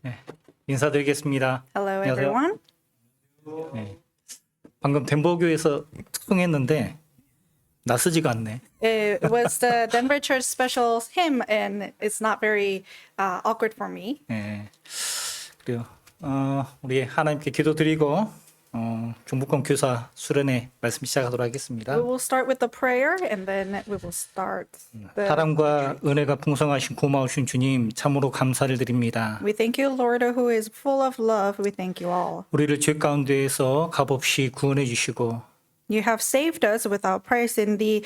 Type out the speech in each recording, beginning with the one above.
네, 인사드리겠습니다. Hello, 안녕하세요. everyone. 네, 방금 덴버교에서 특송했는데 낯서지가 않네. It was the Denver Church special hymn, and it's not very awkward for me. 네, 그래요. 우리 하나님께 기도드리고 중부권 교사 수련회 말씀 시작하도록 하겠습니다. We will start with the prayer, and then we will start the. 사랑과 은혜가 풍성하신 고마우신 주님 참으로 감사를 드립니다. We thank you, Lord, who is full of love. We thank you all. 우리를 죄 가운데에서 값없이 구원해 주시고 You have saved us without price in the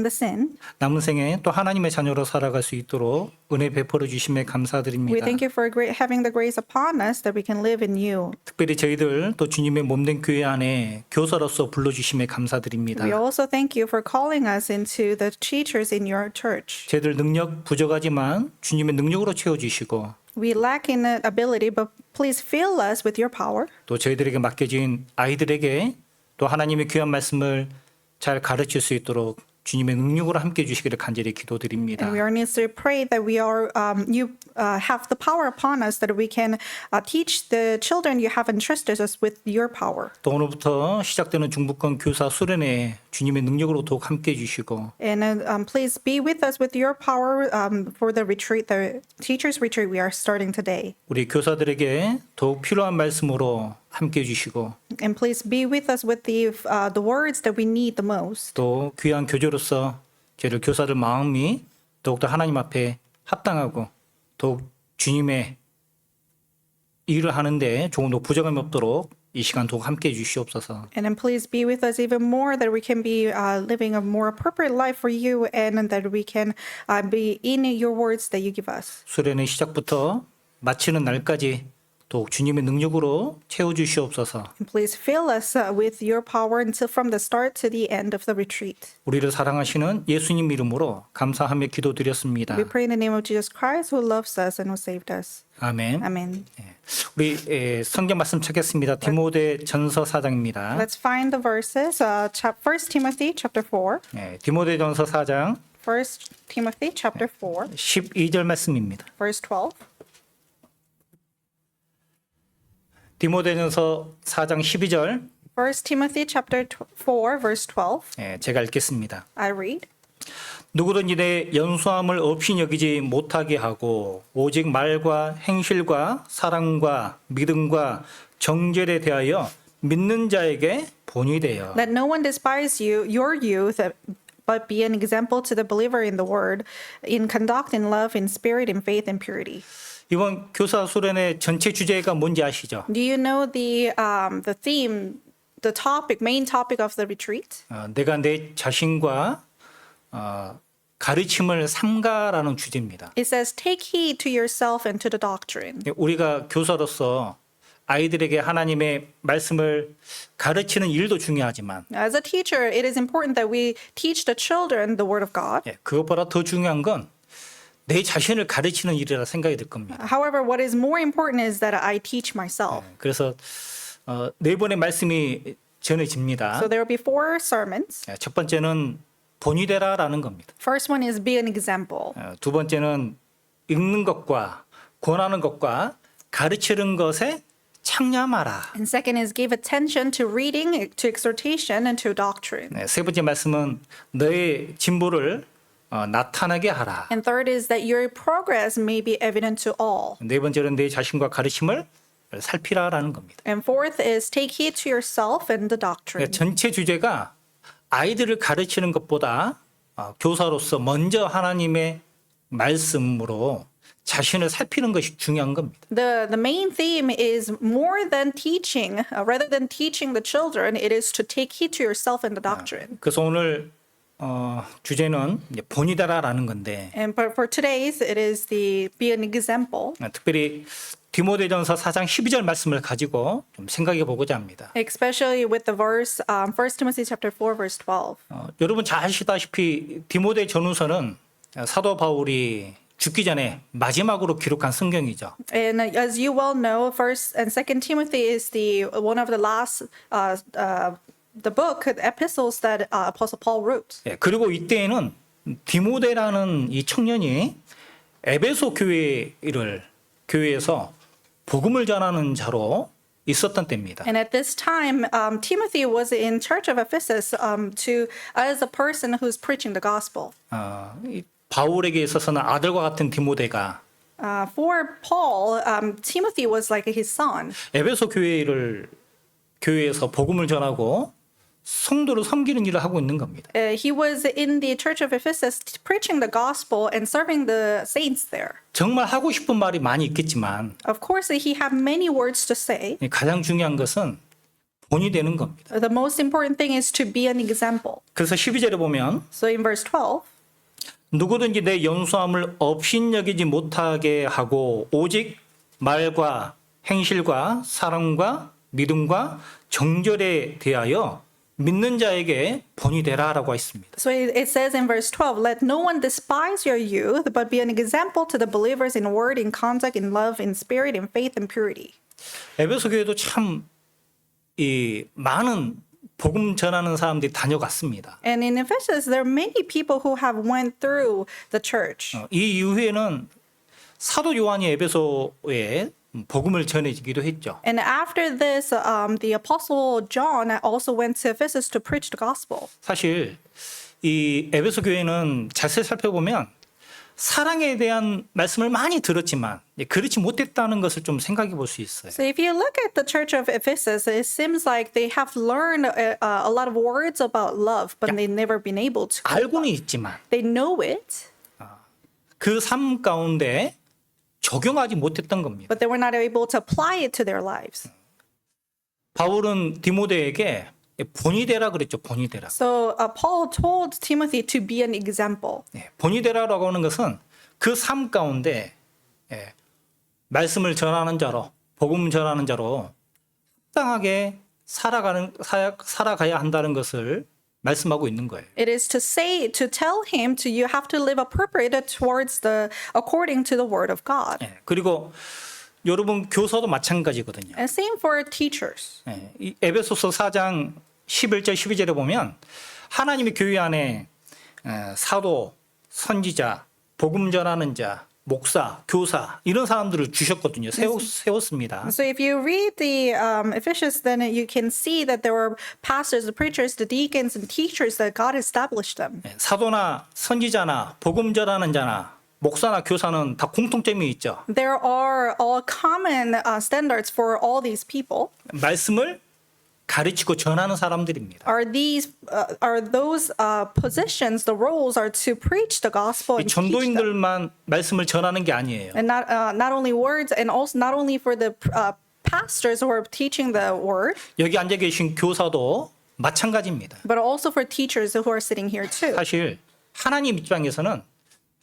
sin. 남은 생에 또 하나님의 자녀로 살아갈 수 있도록 은혜 베풀어 주심에 We 감사드립니다. thank you for having the grace upon us that we can live in you. 특별히 저희들 또 주님의 몸된 교회 안에 교사로서 불러주심에 감사드립니다. We also thank you for calling us into the teachers in your church. 저희들 능력 부족하지만 주님의 능력으로 채워주시고 We lack in ability, but please fill us with your power. 또 저희들에게 맡겨진 아이들에게 또 하나님의 귀한 말씀을 잘 가르칠 수 있도록 주님의 능력으로 함께 해주시기를 간절히 기도드립니다. And we earnestly pray that you have the power upon us that we can teach the children you have entrusted us with your power. 또 오늘부터 시작되는 중부권 교사 수련회 주님의 능력으로 더욱 함께 해주시고 And please be with us with your power for the retreat, the teachers retreat we are starting today. 우리 교사들에게 더욱 필요한 말씀으로 함께 해주시고 And please be with us with the words that we need the most. 또 귀한 교조로서 저희들 교사들 마음이 더욱더 하나님 앞에 합당하고 더욱 주님의 일을 하는데 조금 더 부족함이 없도록 이 시간 더욱 함께 해주시옵소서. And then please be with us even more that we can be living a more appropriate life for you and that we can be in your words that you give us. 수련의 시작부터 마치는 날까지 더욱 주님의 능력으로 채워주시옵소서. And please fill us with your power until from the start to the end of the retreat. 우리를 사랑하시는 예수님 이름으로 감사하며 기도드렸습니다. We pray in the name of Jesus Christ who loves us and who saved us. 아멘. Amen. 우리 성경 말씀 찾겠습니다. 디모데 전서 4장입니다. Let's find the verses. 1 Timothy chapter 4. 디모데 전서 4장 1 Timothy chapter 4, 12절 말씀입니다. verse 12. 디모데전서 4장 12절 1 Timothy chapter 4, verse 12. 제가 읽겠습니다. I read. 누구든지 내 연수함을 없이 여기지 못하게 하고 오직 말과 행실과 사랑과 믿음과 정죄에 대하여 믿는 자에게 본이 되어 Let no one despise you, your youth, but be an example to the believer in the word, in conduct, in love, in spirit, in faith, and purity. 이번 교사 수련의 전체 주제가 뭔지 아시죠? Do you know the theme, the topic, main topic of the retreat? 내가 내 자신과 가르침을 삼가라는 주제입니다. It says, take heed to yourself and to the doctrine. 우리가 교사로서 아이들에게 하나님의 말씀을 가르치는 일도 중요하지만 As a teacher, it is important that we teach the children the word of God. 그것보다 더 중요한 건 내 자신을 가르치는 일이라 생각이 들 겁니다. However, what is more important is that I teach myself. 그래서 네 번의 말씀이 전해집니다. So there will be 4 sermons. 첫 번째는 본이 되라라는 겁니다. First one is be an example. 두 번째는 읽는 것과 권하는 것과 가르치는 것에 창념하라. And second is give attention to reading, to exhortation, and to doctrine. 세 번째 말씀은 너의 진보를 나타나게 하라. And third is that your progress may be evident to all. 네 번째는 내 자신과 가르침을 살피라라는 겁니다. And fourth is take heed to yourself and the doctrine. 전체 주제가 아이들을 가르치는 것보다 교사로서 먼저 하나님의 말씀으로 자신을 살피는 것이 중요한 겁니다. The main theme is more than teaching, rather than teaching the children, it is to take heed to yourself and the doctrine. 그래서 오늘 주제는 이제 본이다라는 건데 And for today's, it is the be an example. 특별히 디모데전서 4장 12절 말씀을 가지고 좀 생각해 보고자 합니다. Especially with the verse, 1 Timothy chapter 4, verse 12. 여러분 잘 아시다시피 디모데 전후서는 사도 바울이 죽기 전에 마지막으로 기록한 성경이죠. And as you well know, 1st and 2nd Timothy is the one of the last the book, the epistles that Apostle Paul wrote. 그리고 이때에는 디모데라는 이 청년이 에베소 교회를 교회에서 복음을 전하는 자로 있었던 때입니다. And at this time, Timothy was in church of Ephesus as a person who's preaching the gospel. 이 바울에게 있어서는 아들과 같은 디모데가 For Paul, Timothy was like his son. 에베소 교회에서 복음을 전하고 성도를 섬기는 일을 하고 있는 겁니다. He was in the church of Ephesus preaching the gospel and serving the saints there. 정말 하고 싶은 말이 많이 있겠지만 Of course, he had many words to say. 가장 중요한 것은 본이 되는 겁니다. The most important thing is to be an example. 그래서 12절에 보면 So in verse 12, 누구든지 내 연수함을 업신여기지 못하게 하고 오직 말과 행실과 사랑과 믿음과 정절에 대하여 믿는 자에게 본이 되라라고 했습니다. so it says in verse 12, let no one despise your youth, but be an example to the believers in word, in conduct, in love, in spirit, in faith, and purity. 에베소 교회도 참 이 많은 복음 전하는 사람들이 다녀갔습니다. And in Ephesus, there are many people who have went through the church. 이 이후에는 사도 요한이 에베소에 복음을 전해지기도 했죠. And after this, the apostle John also went to Ephesus to preach the gospel. 사실 이 에베소 교회는 자세히 살펴보면 사랑에 대한 말씀을 많이 들었지만 그렇지 못했다는 것을 좀 생각해 볼 수 있어요. So if you look at the church of Ephesus, it seems like they have learned a lot of words about love, but they've never been able to. 알고는 있지만 They know it, 그 삶 가운데 적용하지 못했던 겁니다. but they were not able to apply it to their lives. 바울은 디모데에게 본이 되라 그랬죠. 본이 되라. So Paul told Timothy to be an example. 본이 되라라고 하는 것은 그 삶 가운데 말씀을 전하는 자로 복음 전하는 자로 합당하게 살아가야 한다는 것을 말씀하고 있는 거예요. It is to tell him you have to live appropriate according to the word of God. 그리고 여러분 교사도 마찬가지거든요. And same for teachers. 이 에베소서 4장 11절 12절에 보면 하나님의 교회 안에 사도, 선지자, 복음 전하는 자, 목사, 교사 이런 사람들을 주셨거든요. 세웠습니다. So if you read the Ephesians, then you can see that there were pastors, the preachers, the deacons, and teachers that God established them. 사도나 선지자나 복음 전하는 자나 목사나 교사는 다 공통점이 있죠. There are all common standards for all these people. 말씀을 가르치고 전하는 사람들입니다. Are those positions? The roles are to preach the gospel 이 and teach them, 전도인들만 말씀을 전하는 게 아니에요. and not only words, and also not only for the pastors who are teaching the word, 여기 앉아 계신 교사도 마찬가지입니다. but also for teachers who are sitting here too. 사실 하나님 입장에서는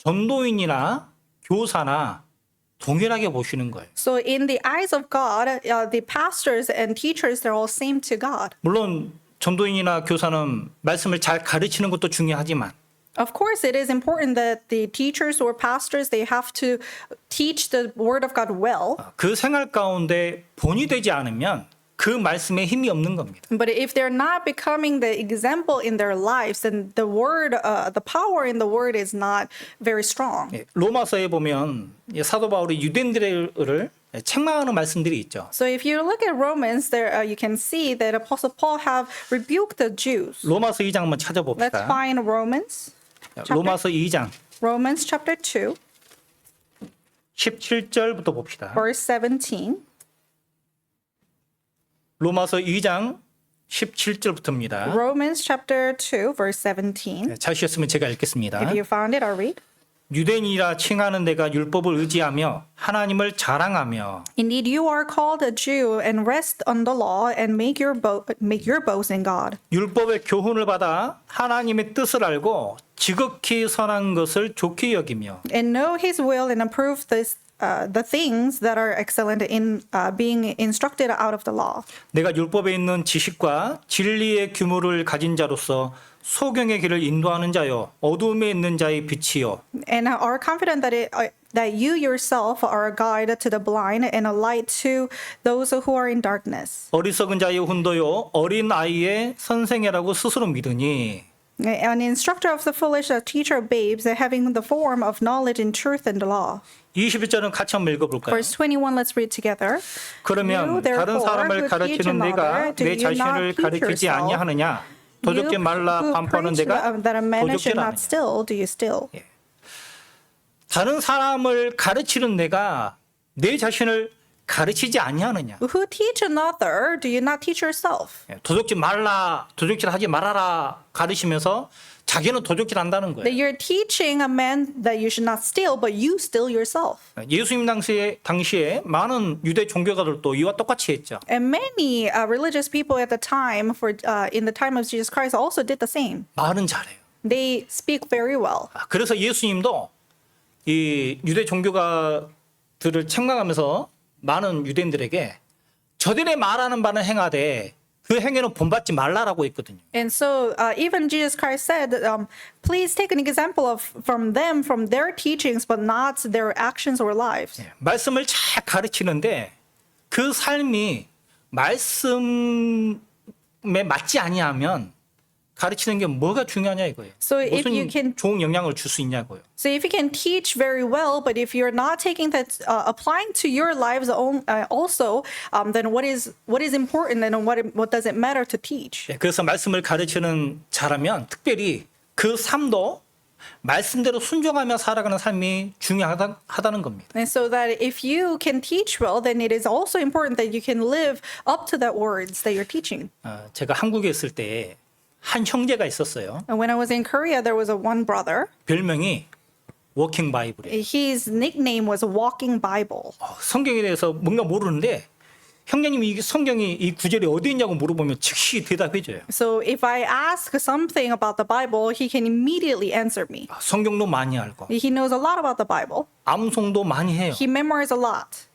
전도인이나 교사나 동일하게 보시는 거예요. So in the eyes of God, the pastors and teachers, they're all same to God. 물론 전도인이나 교사는 말씀을 잘 가르치는 것도 중요하지만 Of course, it is important that the teachers or pastors, they have to teach the word of God well. 그 생활 가운데 본이 되지 않으면 그 말씀에 힘이 없는 겁니다. But if they're not becoming the example in their lives, then the word, the power in the word is not very strong. 로마서에 보면 사도 바울이 유대인들을 책망하는 말씀들이 있죠. So if you look at Romans, there you can see that Apostle Paul have rebuked the Jews. 로마서 2장 한번 Let's 찾아봅시다. find Romans 로마서 2장 chapter 2, 17절부터 봅시다. verse 17. 로마서 2장 17절부터입니다. Romans chapter 2, verse 17. 찾으셨으면 제가 읽겠습니다. If you found it, I'll read. 유대인이라 칭하는 내가 율법을 의지하며 하나님을 자랑하며 Indeed, you are called a Jew and rest on the law and make your boast in God. 율법의 교훈을 받아 하나님의 뜻을 알고 지극히 선한 것을 좋게 여기며 And know his will and approve the things that are excellent in being instructed out of the law. 내가 율법에 있는 지식과 진리의 규모를 가진 자로서 소경의 길을 인도하는 자요 어두움에 있는 자의 빛이요 And are confident that you yourself are a guide to the blind and a light to those who are in darkness. 어리석은 자의 훈도요 어린 아이의 선생이라고 스스로 믿으니 An instructor of the foolish, a teacher of babes, having the form of knowledge in truth and law. 21절은 같이 한번 읽어볼까요? Verse 21, let's read together. 그러면 You, 다른 therefore, 사람을 who teach 가르치는 내가 another, do 내 you 자신을 not teach 가르치지 yourself? 아니하느냐? 도적지 You 말라 who 반포하는 preach 내가 that a man should 도적질 not 아니냐? steal, do you steal? 다른 사람을 가르치는 내가 내 자신을 가르치지 아니하느냐? Who teach another, do you not teach yourself? 도적질 말라, 도적질 하지 말아라 가르치면서 자기는 도적질 한다는 That 거예요. you're teaching a man that you should not steal, but you steal yourself. 예수님 당시에 많은 유대 종교가들도 이와 똑같이 했죠. And many religious people at the time, in the time of Jesus Christ, also did the same. 말은 잘해요. They speak very well. 그래서 예수님도 이 유대 종교가들을 책망하면서 많은 유대인들에게 저들의 말하는 바는 행하되 그 행위는 본받지 말라라고 했거든요. And so even Jesus Christ said, please take an example from them, from their teachings, but not their actions or lives. 말씀을 잘 가르치는데 그 삶이 말씀에 맞지 아니하면 가르치는 게 뭐가 중요하냐 이거예요. So if you 무슨 can- 좋은 영향을 줄 수 있냐고요. So if you can teach very well, but if you're not taking that, applying to your lives also, then what is important and what does it matter to teach? 그래서 말씀을 가르치는 자라면 특별히 그 삶도 말씀대로 순종하며 살아가는 삶이 중요하다는 겁니다. And so that if you can teach well, then it is also important that you can live up to that words that you're teaching. 제가 한국에 있을 때 한 형제가 있었어요. And when I was in Korea, there was one brother. 별명이 워킹 바이블이에요. His nickname was Walking Bible. 성경에 대해서 뭔가 모르는데 형제님이 이 성경이 이 구절이 어디 있냐고 물어보면 즉시 대답해 줘요. So if I ask something about the Bible, he can immediately answer me. 성경도 많이 알고 He knows a lot about the Bible. 암송도 많이 해요. He memorized a lot.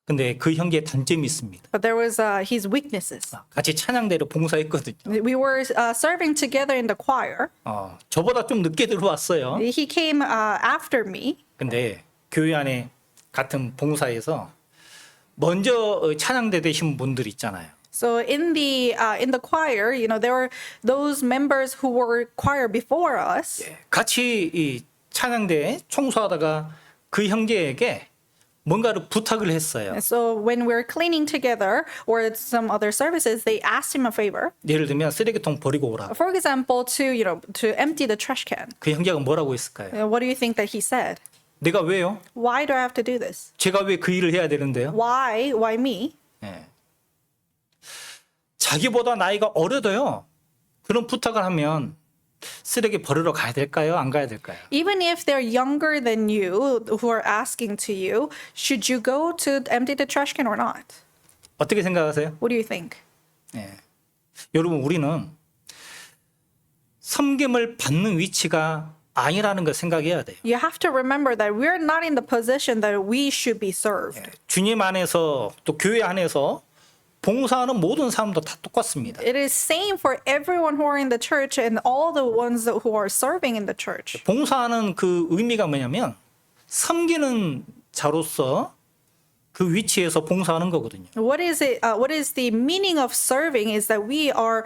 근데 그 형제의 단점이 있습니다. But there was his weaknesses. 같이 찬양대로 봉사했거든요. We were serving together in the choir. 저보다 좀 늦게 들어왔어요. He came after me. 근데 교회 안에 같은 봉사에서 먼저 찬양대 되신 분들 있잖아요. So in the choir, there were those members who were choir before us. 같이 이 찬양대 청소하다가 그 형제에게 뭔가를 부탁을 했어요. And so when we were cleaning together or at some other services, they asked him a favor. 예를 들면 쓰레기통 버리고 오라. For example, to empty the trash can. 그 형제가 뭐라고 했을까요? What do you think that he said? 내가 왜요? Why do I have to do this? 제가 왜 그 일을 해야 되는데요? Why me? 자기보다 나이가 어려도요. 그런 부탁을 하면 쓰레기 버리러 가야 될까요? 안 가야 될까요? Even if they're younger than you who are asking to you, should you go to empty the trash can or not? 어떻게 생각하세요? What do you think? 여러분 우리는 섬김을 받는 위치가 아니라는 걸 생각해야 돼요. You have to remember that we're not in the position that we should be served. 주님 안에서 또 교회 안에서 봉사하는 모든 사람도 다 똑같습니다. It is same for everyone who are in the church and all the ones who are serving in the church. 봉사하는 그 의미가 뭐냐면 섬기는 자로서 그 위치에서 봉사하는 거거든요. What is it? What is the meaning of serving? Is that we are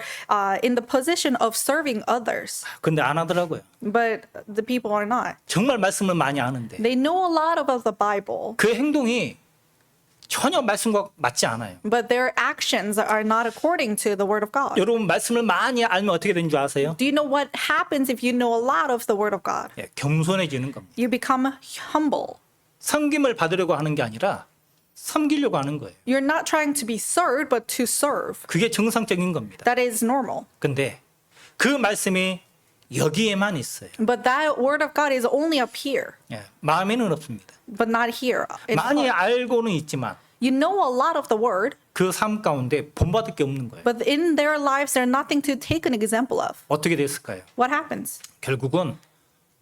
in the position of serving others, 근데 안 하더라고요. but the people are not. 정말 말씀을 많이 아는데 They know a lot about the Bible, 그 행동이 전혀 말씀과 맞지 않아요. but their actions are not according to the Word of God. 여러분 말씀을 많이 알면 어떻게 되는 줄 아세요? Do you know what happens if you know a lot of the Word of God? 겸손해지는 겁니다. You become humble. 섬김을 받으려고 하는 게 아니라 섬기려고 하는 거예요. You're not trying to be served, but to serve. 그게 정상적인 겁니다. That is normal. 근데 그 말씀이 여기에만 있어요. But that Word of God is only up here, 마음에는 없습니다. but not here. 많이 알고는 있지만 You know a lot of the Word, 그 삶 가운데 본받을 게 없는 거예요. but in their lives, they're nothing to take an example of. 어떻게 됐을까요? What happens? 결국은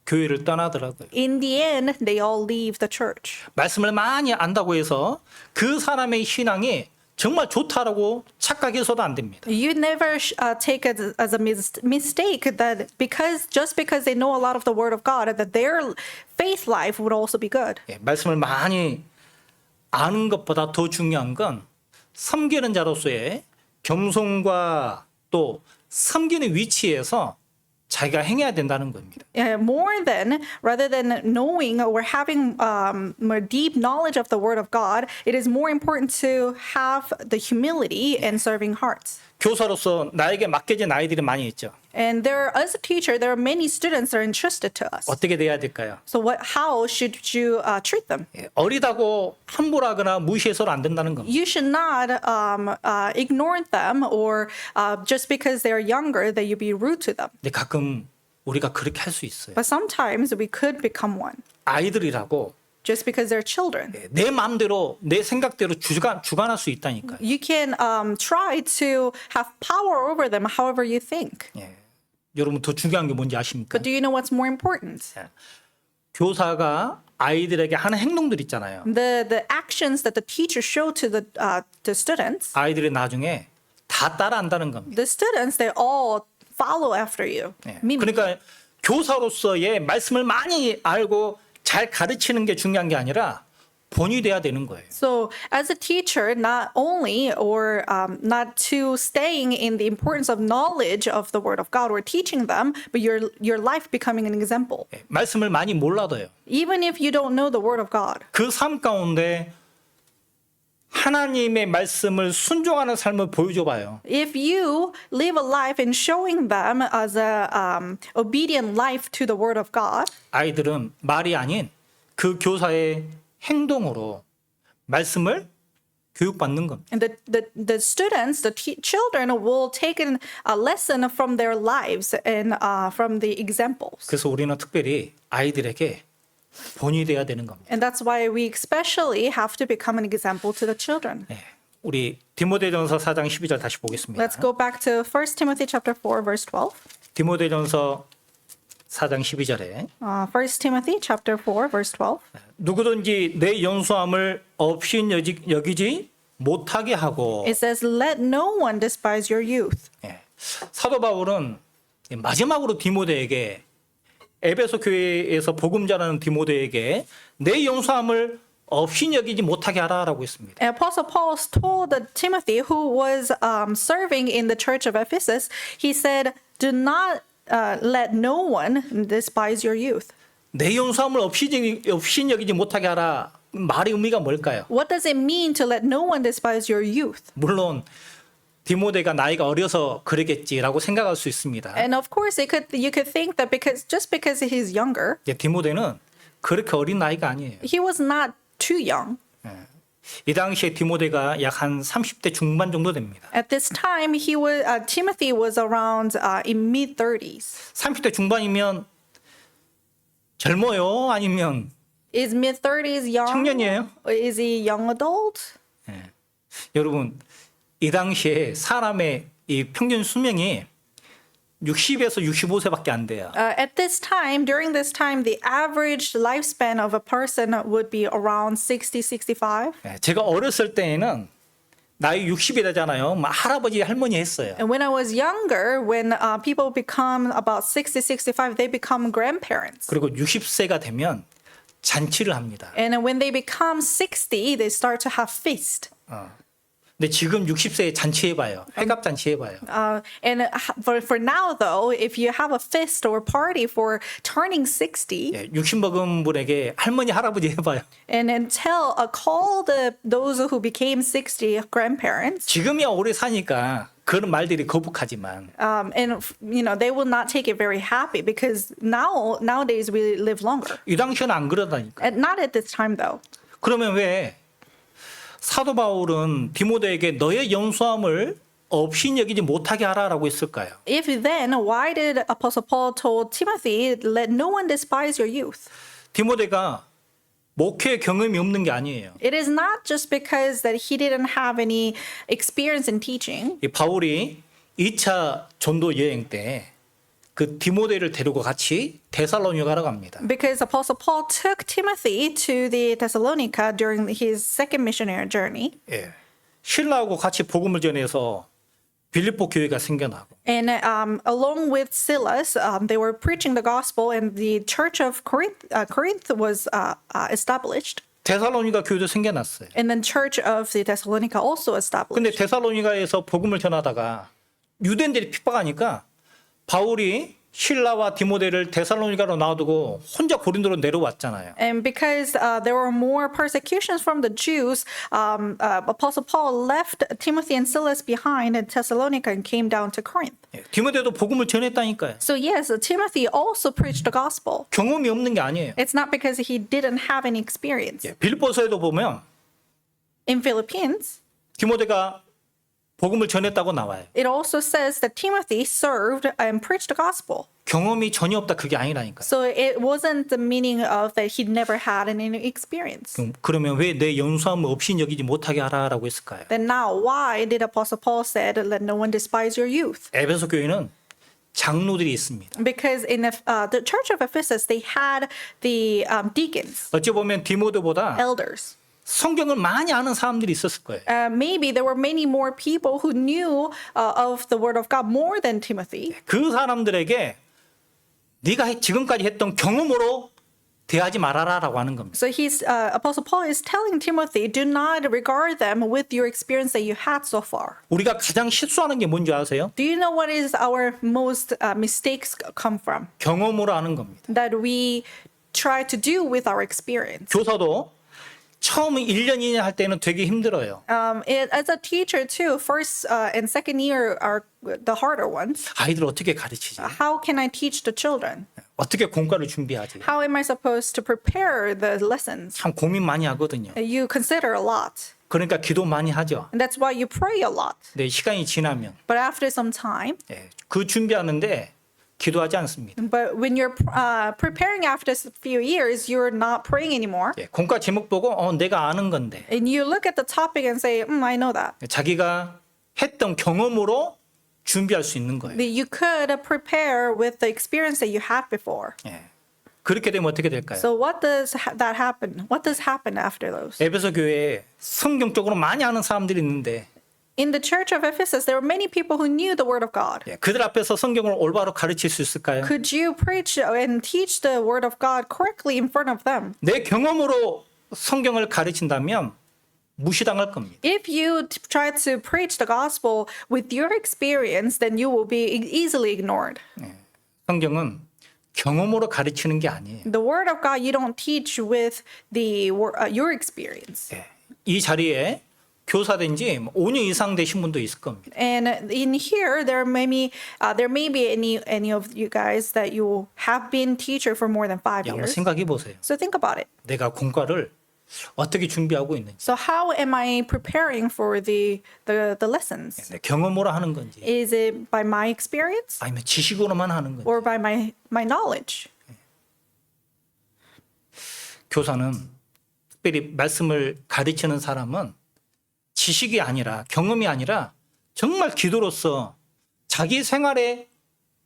교회를 떠나더라고요. In the end, they all leave the church. 말씀을 많이 안다고 해서 그 사람의 신앙이 정말 좋다라고 착각해서도 안 됩니다. You never take it as a mistake that just because they know a lot of the Word of God, that their faith life would also be good. 말씀을 많이 아는 것보다 더 중요한 건 섬기는 자로서의 겸손과 또 섬기는 위치에서 자기가 행해야 된다는 겁니다. More than, rather than knowing or having more deep knowledge of the Word of God, it is more important to have the humility and serving hearts. 교사로서 나에게 맡겨진 아이들이 많이 있죠. And there, as a teacher, there are many students that are entrusted to us. 어떻게 돼야 될까요? So how should you treat them? 어리다고 함부로 하거나 무시해서는 안 된다는 겁니다. You should not ignore them or just because they're younger that you be rude to them. 근데 가끔 우리가 그렇게 할 수 있어요. But sometimes we could become one 아이들이라고 just because they're children. 내 마음대로 내 생각대로 주관할 수 있다니까요. You can try to have power over them however you think. 여러분 더 중요한 게 뭔지 아십니까? But do you know what's more important? 교사가 아이들에게 하는 행동들 있잖아요. The actions that the teacher show to the students. 아이들이 나중에 다 따라한다는 겁니다. The students, they all follow after you. Mimic. 그러니까 교사로서의 말씀을 많이 알고 잘 가르치는 게 중요한 게 아니라 본이 돼야 되는 거예요. So, as a teacher, not only or not to staying in the importance of knowledge of the Word of God or teaching them, but your life becoming an example. 말씀을 많이 몰라도요. Even if you don't know the Word of God, 그 삶 가운데 하나님의 말씀을 순종하는 삶을 보여줘 봐요. if you live a life in showing them as a obedient life to the Word of God, 아이들은 말이 아닌 그 교사의 행동으로 말씀을 교육받는 겁니다. and the students, children will take a lesson from their lives and from the examples. 그래서 우리는 특별히 아이들에게 본이 돼야 되는 겁니다. And that's why we especially have to become an example to the children. 우리 디모데전서 4장 12절 다시 보겠습니다. Let's go back to 1 Timothy chapter 4 verse 12. 디모데전서 4장 12절에 1 Timothy chapter 4 verse 12. 누구든지 내 연소함을 없인 여기지 못하게 하고 It says, "Let no one despise your youth." 사도 바울은 마지막으로 디모데에게 에베소 교회에서 복음 전하는 디모데에게 내 연소함을 없인 여기지 못하게 하라라고 했습니다. And Apostle Paul told Timothy, who was serving in the church of Ephesus, he said, "Do not let no one despise your youth." 내 연소함을 없인 여기지 못하게 하라. 말의 의미가 뭘까요? What does it mean to let no one despise your youth? 물론 디모데가 나이가 어려서 그러겠지라고 생각할 수 있습니다. And of course, you could think that just because he's younger, 디모데는 그렇게 어린 나이가 아니에요. he was not too young. 이 당시에 디모데가 약 한 30대 중반 정도 됩니다. At this time, Timothy was around in mid 30s. 30대 중반이면 젊어요? 아니면 Is mid 30s young? 청년이에요? Is he young adult? 여러분 이 당시에 사람의 이 평균 수명이 60에서 65세밖에 안 돼요. At this time, during this time, the average lifespan of a person would be around 60, 65. 제가 어렸을 때에는 나이 60이 되잖아요. 막 할아버지 할머니 했어요. And when I was younger, when people become about 60, 65, they become grandparents. 그리고 60세가 되면 잔치를 합니다. And when they become 60, they start to have feast. 근데 지금 60세에 잔치 해봐요. 회갑 잔치 해봐요. And for now, though, if you have a feast or party for turning 60, 60 먹은 분에게 할머니 할아버지 해봐요. and then call those who became 60 grandparents, 지금이야 오래 사니까 그런 말들이 거북하지만 and they will not take it very happy because nowadays we live longer. 이 당시에는 안 그러다니까. And not at this time, though. 그러면 왜 사도 바울은 디모데에게 너의 연소함을 없인 여기지 못하게 하라라고 했을까요? If then, why did Apostle Paul told Timothy, let no one despise your youth? 디모데가 목회 경험이 없는 게 아니에요. It is not just because that he didn't have any experience in teaching. 이 바울이 2차 전도 여행 때 그 디모데를 데리고 같이 데살로니가로 갑니다. Because Apostle Paul took Timothy to the Thessalonica during his second missionary journey. 신라하고 같이 복음을 전해서 빌립보 교회가 생겨나고 And along with Silas, they were preaching the gospel, and the church of Corinth was established. 데살로니가 교회도 생겨났어요. And then church of the Thessalonica also established. 근데 데살로니가에서 복음을 전하다가 유대인들이 핍박하니까 바울이 실라와 디모데를 데살로니가로 놔두고 혼자 고린도로 내려왔잖아요. And because there were more persecutions from the Jews, Apostle Paul left Timothy and Silas behind in Thessalonica and came down to Corinth. 예, 디모데도 복음을 전했다니까요. So yes, Timothy also preached the gospel. 경험이 없는 게 아니에요. It's not because he didn't have any experience. 예, 빌립보서에도 보면 In Philippines, 디모데가 복음을 전했다고 나와요. it also says that Timothy served and preached the gospel. 경험이 전혀 없다 그게 아니라니까요. So it wasn't the meaning of that he'd never had any experience. 그러면 왜 내 연수함을 없이 여기지 못하게 하라라고 했을까요? Then now, why did Apostle Paul said, "Let no one despise your youth"? 에베소 교회는 장로들이 있습니다. Because in the church of Ephesus, they had the deacons, 어찌 보면 디모데보다 elders. 성경을 많이 아는 사람들이 있었을 거예요. Maybe there were many more people who knew of the word of God more than Timothy. 그 사람들에게 네가 지금까지 했던 경험으로 대하지 말아라라고 하는 겁니다. So Apostle Paul is telling Timothy, do not regard them with your experience that you had so far. 우리가 가장 실수하는 게 뭔지 아세요? Do you know what is our most mistakes come from? 경험으로 하는 겁니다. That we try to do with our experience. 교사도 처음 1년, 2년 할 때는 되게 힘들어요. As a teacher too, first and second year are the harder ones. 아이들 어떻게 가르치지? How can I teach the children? 어떻게 공과를 준비하지? How am I supposed to prepare the lessons? 참 고민 많이 하거든요. You consider a lot. 그러니까 기도 많이 하죠. And that's why you pray a lot. 근데 시간이 지나면 But after some time, 그 준비하는데 기도하지 않습니다. but when you're preparing after a few years, you're not praying anymore. 공과 제목 보고 내가 아는 건데 And you look at the topic and say, I know that. 자기가 했던 경험으로 준비할 수 있는 거예요. That you could prepare with the experience that you had before. 그렇게 되면 어떻게 될까요? So what does that happen? What does happen after those? 에베소 교회에 성경적으로 많이 아는 사람들이 있는데 In the church of Ephesus, there were many people who knew the word of God. 그들 앞에서 성경을 올바로 가르칠 수 있을까요? Could you preach and teach the word of God correctly in front of them? 내 경험으로 성경을 가르친다면 무시당할 겁니다. If you try to preach the gospel with your experience, then you will be easily ignored. 성경은 경험으로 가르치는 게 아니에요. The word of God, you don't teach with your experience. 이 자리에 교사된 지 5년 이상 되신 분도 있을 겁니다. And in here, there may be any of you guys that you have been teacher for more than 5 한번 years. 생각해 보세요. So think about it. 내가 공과를 어떻게 준비하고 있는지. So how am I preparing for the lessons? 내 경험으로 하는 건지 Is it by my experience 아니면 지식으로만 하는 건지. or by my knowledge? 교사는 특별히 말씀을 가르치는 사람은 지식이 아니라 경험이 아니라 정말 기도로서 자기 생활의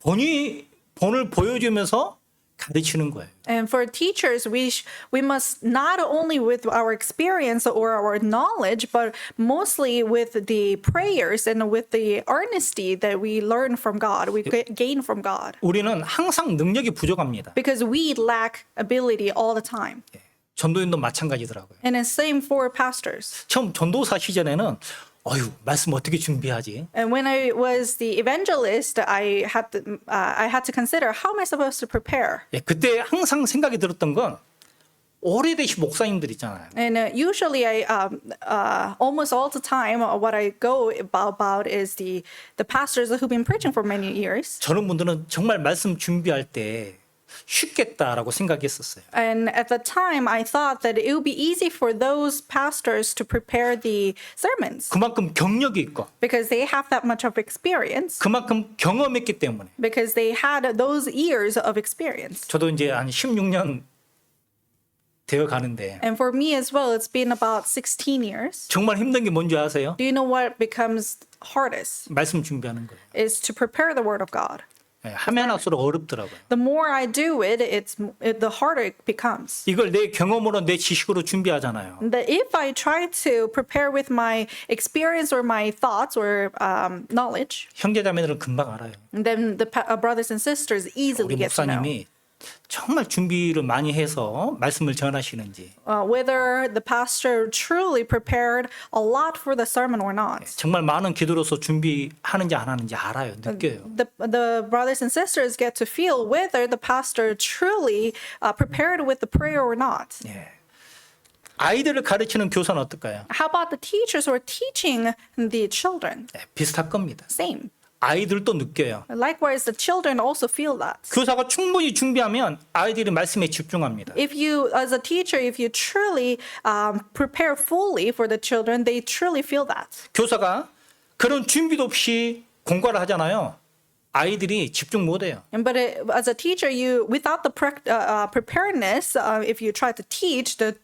본을 보여주면서 가르치는 거예요. And for teachers, we must not only with our experience or our knowledge, but mostly with the prayers and with the earnesty that we learn from God, we gain from God. 우리는 항상 능력이 부족합니다. Because we lack ability all the time. 전도인도 마찬가지더라고요. And it's same for pastors. 처음 전도사 시절에는 말씀 어떻게 준비하지? And when I was the evangelist, I had to consider how am I supposed to prepare. 그때 항상 생각이 들었던 건 오래되신 목사님들 있잖아요. And usually, almost all the time, what I go about is the pastors who've been preaching for many years. 저런 분들은 정말 말씀 준비할 때 쉽겠다라고 생각했었어요. And at the time, I thought that it would be easy for those pastors to prepare the sermons 그만큼 경력이 있고 because they have that much of experience, 그만큼 경험했기 때문에 because they had those years of experience. 저도 이제 한 16년 되어 가는데 And for me as well, it's been about 16 years. 정말 힘든 게 뭔지 아세요? Do you know what becomes hardest? 말씀 준비하는 거예요. Is to prepare the word of God. 하면 할수록 어렵더라고요. The more I do it, the harder it becomes. 이걸 내 경험으로 내 지식으로 준비하잖아요. That if I try to prepare with my experience or my thoughts or knowledge, 형제자매들은 금방 알아요. then the brothers and sisters easily 우리 get to know. 목사님이 정말 준비를 많이 해서 말씀을 전하시는지, whether the pastor truly prepared a lot for the sermon or not. 정말 많은 기도로서 준비하는지 안 하는지 알아요. 느껴요. The brothers and sisters get to feel whether the pastor truly prepared with the prayer or not. 예. 아이들을 가르치는 교사는 어떨까요? How about the teachers who are teaching the children? 예, 비슷할 겁니다. Same. 아이들도 느껴요. Likewise, the children also feel that. 교사가 충분히 준비하면 아이들이 말씀에 집중합니다. If you, as a teacher, if you truly prepare fully for the children, they truly feel that. 교사가 그런 준비도 없이 공부를 하잖아요. 아이들이 집중 못해요. But as a teacher, you without the preparedness, if you try to teach, the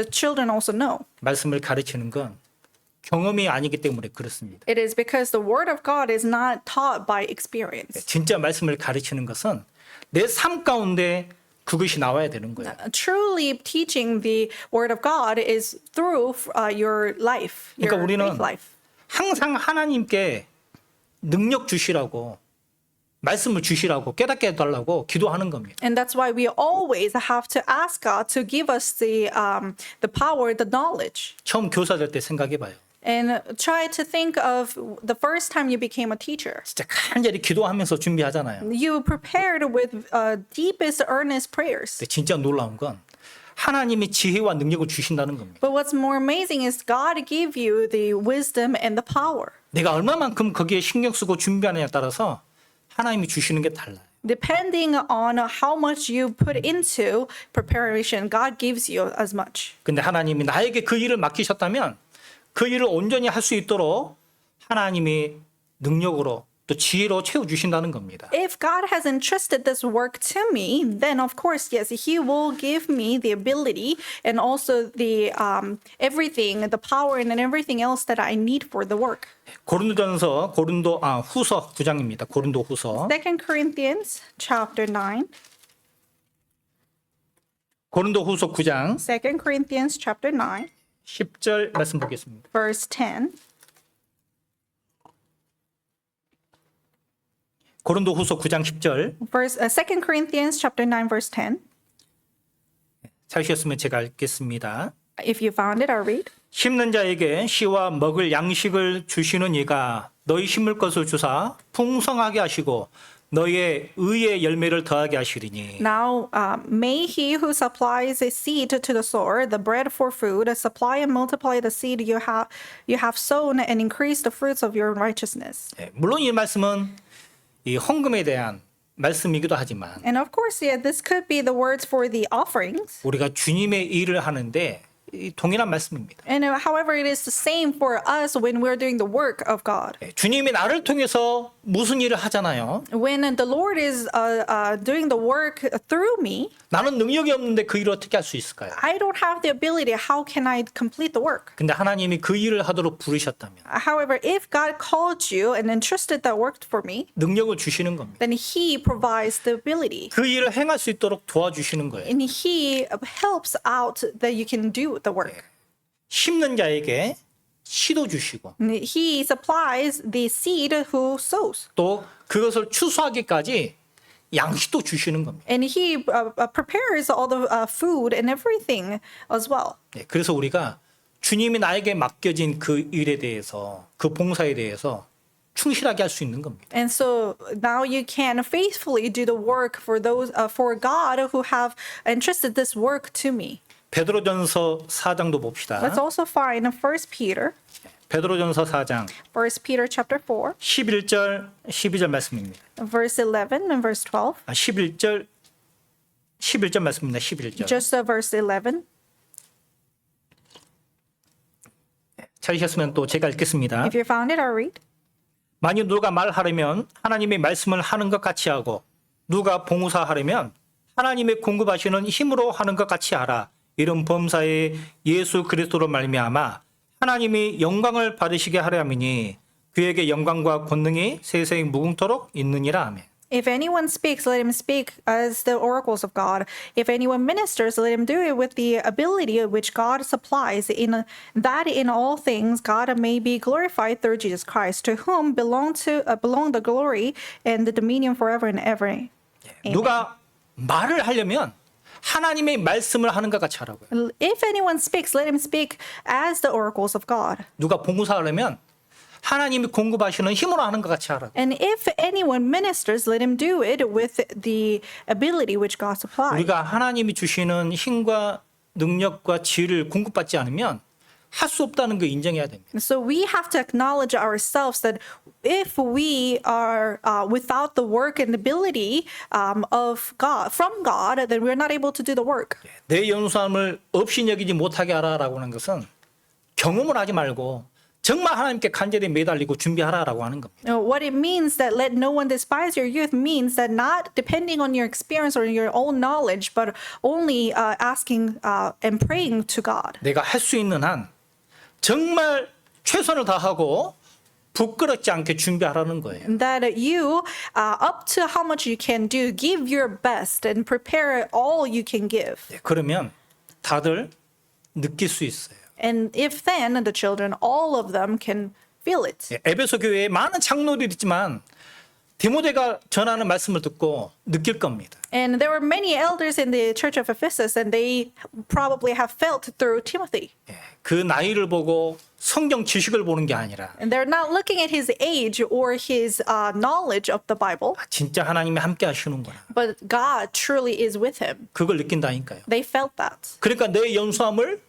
children also know. 말씀을 가르치는 건 경험이 아니기 때문에 그렇습니다. It is because the word of God is not taught by experience. 진짜 말씀을 가르치는 것은 내 삶 가운데 그것이 나와야 되는 거예요. Truly teaching the word of God is through your life, your 그러니까 우리는 faith life. 항상 하나님께 능력 주시라고 말씀을 주시라고 깨닫게 해달라고 기도하는 겁니다. And that's why we always have to ask God to give us the power, the knowledge. 처음 교사 될 때 생각해봐요. And try to think of the first time you became a teacher. 진짜 간절히 기도하면서 준비하잖아요. You prepared with deepest earnest prayers. 근데 진짜 놀라운 건 하나님이 지혜와 능력을 주신다는 겁니다. But what's more amazing is God give you the wisdom and the power. 내가 얼마만큼 거기에 신경 쓰고 준비하느냐에 따라서 하나님이 주시는 게 달라요. Depending on how much you put into preparation, God gives you as much. 근데 하나님이 나에게 그 일을 맡기셨다면 그 일을 온전히 할 수 있도록 하나님이 능력으로 또 지혜로 채워주신다는 겁니다. If God has entrusted this work to me, then of course, yes, He will give me the ability and also the everything, the power and everything else that I need for the work. 후서 9장입니다. 고린도 후서. 2 Corinthians chapter 9. 고린도 후서 9장 2 Corinthians chapter 9, 10절 말씀 보겠습니다. verse 10. 고린도 후서 9장 10절. 2 Corinthians chapter 9, verse 10. 찾으셨으면 제가 읽겠습니다. If you found it, I'll read. 심는 자에게 씨와 먹을 양식을 주시는 이가 너희 심을 것을 주사 풍성하게 하시고 너희의 의의 열매를 더하게 하시리니. Now, may he who supplies a seed to the sower, the bread for food, supply and multiply the seed you have sown and increase the fruits of your righteousness. 물론 이 말씀은 이 헌금에 대한 말씀이기도 하지만 And of course, yeah, this could be the words for the offerings. 우리가 주님의 일을 하는데 이 동일한 말씀입니다. And however, it is the same for us when we're doing the work of God. 주님이 나를 통해서 무슨 일을 하잖아요. When the Lord is doing the work through me, 나는 능력이 없는데 그 일을 어떻게 할 수 있을까요? I don't have the ability. How can I complete the work? 근데 하나님이 그 일을 하도록 부르셨다면 However, if God called you and entrusted that work for me, 능력을 주시는 겁니다. then He provides the ability. 그 일을 행할 수 있도록 도와주시는 거예요. And He helps out that you can do the work. 심는 자에게 씨도 주시고 And He supplies the seed who sows. 또 그것을 추수하기까지 양식도 주시는 겁니다. And He prepares all the food and everything as well. 그래서 우리가 주님이 나에게 맡겨진 그 일에 대해서 그 봉사에 대해서 충실하게 할 수 있는 겁니다. And so now you can faithfully do the work for those for God who have entrusted this work to me. 베드로전서 4장도 봅시다. Let's also find in 1 Peter, 베드로전서 4장 1 Peter chapter 4, 11절 12절 말씀입니다. verse 11 and verse 12. 11절 말씀입니다. 11절. Just verse 11. 찾으셨으면 또 제가 읽겠습니다. If you found it, I'll read. 만일 누가 말하려면 하나님의 말씀을 하는 것 같이 하고 누가 봉사하려면 하나님의 공급하시는 힘으로 하는 것 같이 하라. 이런 범사에 예수 그리스도로 말미암아 하나님이 영광을 받으시게 하려 함이니 그에게 영광과 권능이 세세히 무궁토록 있느니라. 아멘. If anyone speaks, let him speak as the oracles of God. If anyone ministers, let him do it with the ability which God supplies, in that in all things God may be glorified through Jesus Christ, to whom belong the glory and the dominion forever and ever. Amen. 누가 말을 하려면 하나님의 말씀을 하는 것 같이 하라고요. If anyone speaks, let him speak as the oracles of God. 누가 봉사하려면 하나님이 공급하시는 힘으로 하는 것 같이 하라고. And if anyone ministers, let him do it with the ability which God supplies. 우리가 하나님이 주시는 힘과 능력과 지혜를 공급받지 않으면 할 수 없다는 걸 인정해야 됩니다. So we have to acknowledge ourselves that if we are without the work and ability of God, from God, then we're not able to do the work. 내 연수함을 없이 여기지 못하게 하라라고 하는 것은 경험을 하지 말고 정말 하나님께 간절히 매달리고 준비하라라고 하는 겁니다. What it means that let no one despise your youth means that not depending on your experience or your own knowledge, but only asking and praying to God. 내가 할 수 있는 한 정말 최선을 다하고 부끄럽지 않게 준비하라는 거예요. That you, up to how much you can do, give your best and prepare all you can give. 그러면 다들 느낄 수 있어요. And if then the children, all of them can feel it. 에베소 교회에 많은 장로들이 있지만 디모데가 전하는 말씀을 듣고 느낄 겁니다. And there were many elders in the church of Ephesus, and they probably have felt through Timothy. 그 나이를 보고 성경 지식을 보는 게 아니라 And they're not looking at his age or his knowledge of the Bible, 진짜 하나님이 함께 하시는구나. but God truly is with him. 그걸 느낀다니까요. They felt that. 그러니까 내 연수함을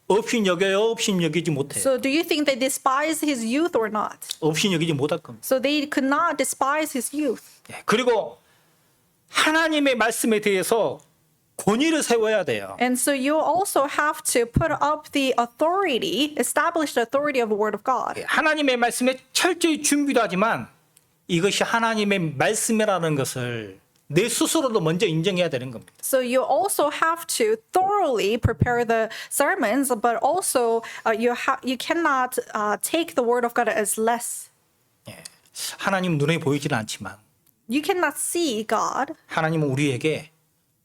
없이 여겨요, 없이 여기지 못해요. So do you think they despise his youth or not? 없이 여기지 못할 겁니다. So they could not despise his youth. 그리고 하나님의 말씀에 대해서 권위를 세워야 돼요. And so you also have to put up the authority, establish the authority of the word of God. 하나님의 말씀에 철저히 준비도 하지만 이것이 하나님의 말씀이라는 것을 내 스스로도 먼저 인정해야 되는 겁니다. So you also have to thoroughly prepare the sermons, but also you cannot take the word of God as less. 하나님 눈에 보이지는 않지만 You cannot see God, 하나님은 우리에게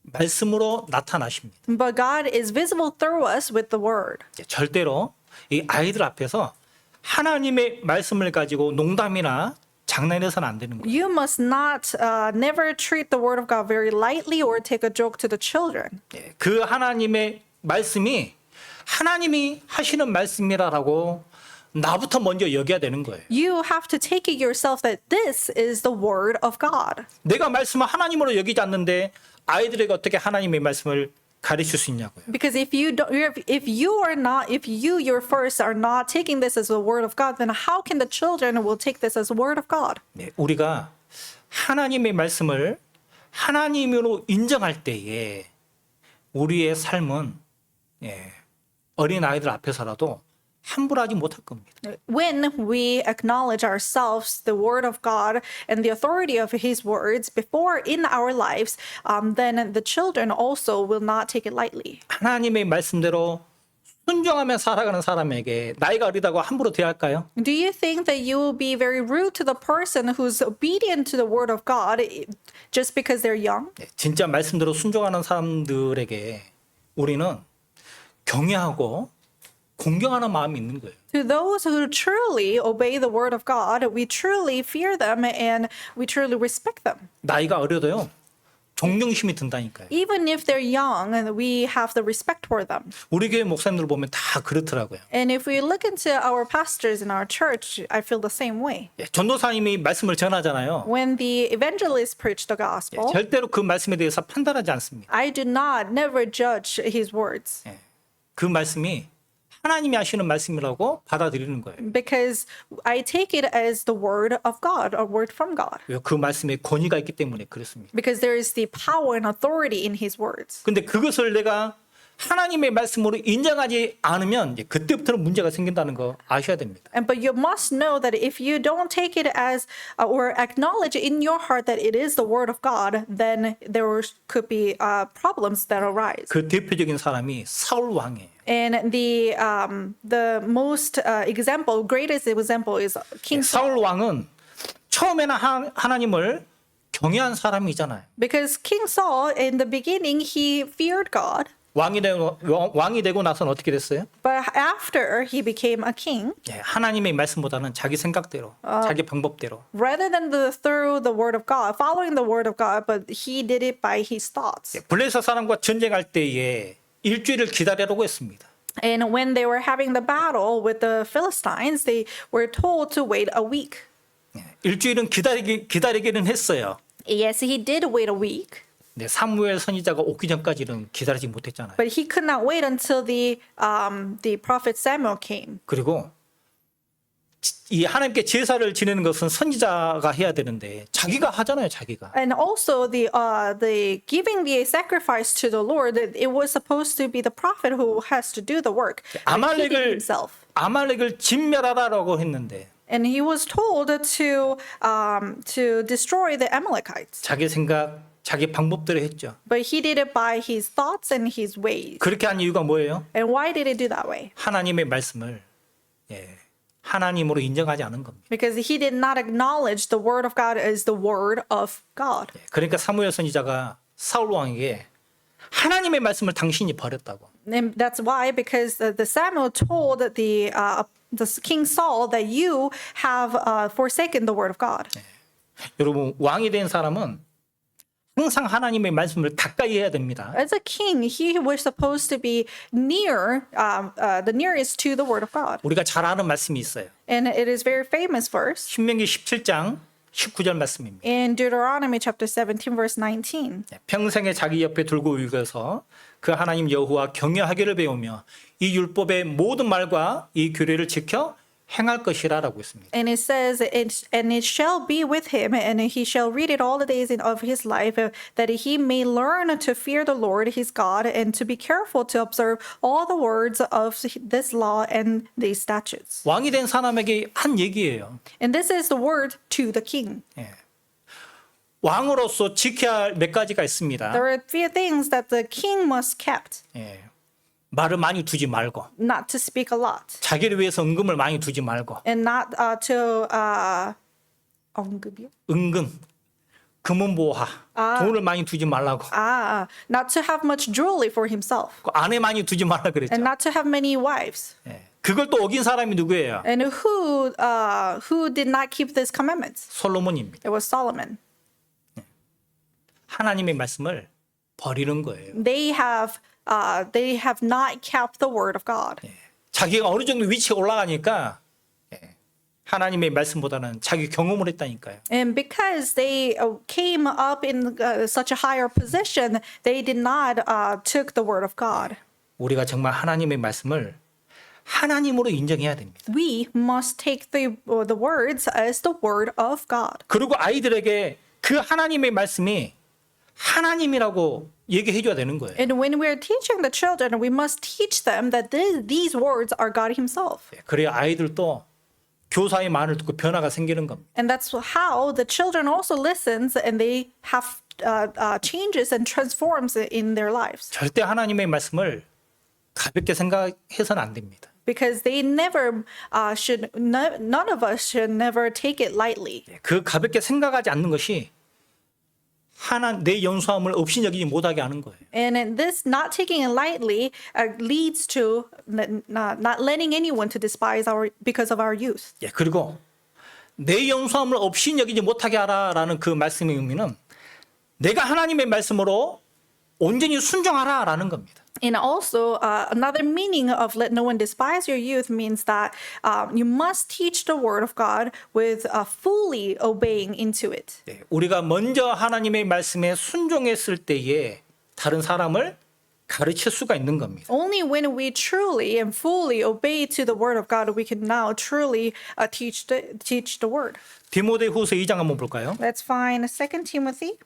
말씀으로 나타나십니다. but God is visible through us with the word. 절대로 이 아이들 앞에서 하나님의 말씀을 가지고 농담이나 장난해서는 안 되는 거예요. You must not never treat the word of God very lightly or take a joke to the children. 그 하나님의 말씀이 하나님이 하시는 말씀이라고 나부터 먼저 여겨야 되는 거예요. You have to take it yourself that this is the word of God. 내가 말씀을 하나님으로 여기지 않는데 아이들에게 어떻게 하나님의 말씀을 가르칠 수 있냐고요. Because if you your first are not taking this as the word of God, then how can the children will take this as the word of God? 우리가 하나님의 말씀을 하나님으로 인정할 때에 우리의 삶은 어린 아이들 앞에서라도 함부로 하지 못할 겁니다. When we acknowledge ourselves the word of God and the authority of his words before in our lives, then the children also will not take it lightly. 하나님의 말씀대로 순종하며 살아가는 사람에게 나이가 어리다고 함부로 대할까요? Do you think that you will be very rude to the person who's obedient to the word of God just because they're young? 진짜 말씀대로 순종하는 사람들에게 우리는 경외하고 공경하는 마음이 있는 거예요. To those who truly obey the word of God, we truly fear them and we truly respect them. 나이가 어려도요. 존경심이 든다니까요. Even if they're young, and we have the respect for them. 우리 교회 목사님들 보면 다 그렇더라고요. And if we look into our pastors in our church, I feel the same way. 전도사님이 말씀을 전하잖아요. When the evangelists preach the gospel, 절대로 그 말씀에 대해서 판단하지 않습니다. I do not never judge his words 그 말씀이 하나님이 하시는 말씀이라고 받아들이는 거예요. because I take it as the word of God, a word from God. 그 말씀에 권위가 있기 때문에 그렇습니다. Because there is the power and authority in his words. 근데 그것을 내가 하나님의 말씀으로 인정하지 않으면 이제 그때부터는 문제가 생긴다는 거 아셔야 됩니다. But you must know that if you don't take it as or acknowledge in your heart that it is the word of God, then there could be problems that arise. 그 대표적인 사람이 사울 왕이에요. And the most greatest example is King Saul. 사울 왕은 처음에는 하나님을 경외한 사람이잖아요. Because King Saul, in the beginning, he feared God. 왕이 되고 나서는 어떻게 됐어요? But after he became a king, 예, 하나님의 말씀보다는 자기 생각대로, 자기 방법대로 rather than through the word of God, following the word of God, but he did it by his thoughts. 예, 블레셋 사람과 전쟁할 때에 일주일을 기다리라고 했습니다. And when they were having the battle with the Philistines, they were told to wait a week. 예, 일주일은 기다리기는 했어요. Yes, he did wait a week, 네, 사무엘 선지자가 오기 전까지는 기다리지 못했잖아요. but he could not wait until the prophet Samuel came. 그리고 이 하나님께 제사를 지내는 것은 선지자가 해야 되는데 자기가 하잖아요, 자기가. And also the giving the sacrifice to the Lord, it was supposed to be the prophet who has to do the work. But he did it himself. 아말렉을 진멸하라라고 했는데 And he was told to destroy the Amalekites. 자기 생각, 자기 방법대로 했죠. But he did it by his thoughts and his ways. 그렇게 한 이유가 뭐예요? And why did he do that way? 하나님의 말씀을 하나님으로 인정하지 않은 겁니다. Because he did not acknowledge the word of God as the word of God. 그러니까 사무엘 선지자가 사울 왕에게 하나님의 말씀을 당신이 버렸다고. And that's why, because the Samuel told the King Saul that you have forsaken the word of God. 여러분 왕이 된 사람은 항상 하나님의 말씀을 가까이 해야 됩니다. As a king, he was supposed to be near, the nearest to the word of God. 우리가 잘 아는 말씀이 있어요. And it is very famous verse 신명기 17장 19절 말씀입니다. in Deuteronomy chapter 17, verse 19. 평생에 자기 옆에 들고 읽어서 그 하나님 여호와 경외하기를 배우며 이 율법의 모든 말과 이 규례를 지켜 행할 것이라라고 했습니다. And it says, and it shall be with him, and he shall read it all the days of his life, that he may learn to fear the Lord his God, and to be careful to observe all the words of this law and these statutes. 왕이 된 사람에게 한 얘기예요. And this is the word to the king. 왕으로서 지켜야 할 몇 가지가 있습니다. There are a few things that the king must keep. 말을 많이 두지 말고 Not to speak a lot, 자기를 위해서 은금을 많이 두지 말고 and not to 언급이요? 은금, 금은보화, 돈을 많이 두지 말라고. Not to have much jewelry for himself, 아내 많이 두지 말라 그랬죠. and not to have many wives. 그걸 또 어긴 사람이 누구예요? And who did not keep these commandments? 솔로몬입니다. It was Solomon. 하나님의 말씀을 버리는 거예요. They have not kept the word of God. 자기가 어느 정도 위치에 올라가니까 하나님의 말씀보다는 자기 경험을 했다니까요. And because they came up in such a higher position, they did not took the word of God. 우리가 정말 하나님의 말씀을 하나님으로 인정해야 됩니다. We must take the words as the word of God. 그리고 아이들에게 그 하나님의 말씀이 하나님이라고 얘기해 줘야 되는 거예요. And when we're teaching the children, we must teach them that these words are God himself. 그래야 아이들도 교사의 말을 듣고 변화가 생기는 겁니다. And that's how the children also listens and they have changes and transforms in their lives. 절대 하나님의 말씀을 가볍게 생각해서는 안 됩니다. Because they never none of us should never take it lightly. 그 가볍게 생각하지 않는 것이 내 연수함을 없이 여기지 못하게 하는 거예요. And this not taking it lightly leads to not letting anyone to despise because of our youth. 그리고 내 연수함을 없이 여기지 못하게 하라라는 그 말씀의 의미는 내가 하나님의 말씀으로 온전히 순종하라라는 겁니다. And also, another meaning of let no one despise your youth means that you must teach the word of God with fully obeying into it. 우리가 먼저 하나님의 말씀에 순종했을 때에 다른 사람을 가르칠 수가 있는 겁니다. Only when we truly and fully obey to the word of God, we can now truly teach the word. 디모데후서 2장 한번 볼까요? Let's find 2 Timothy.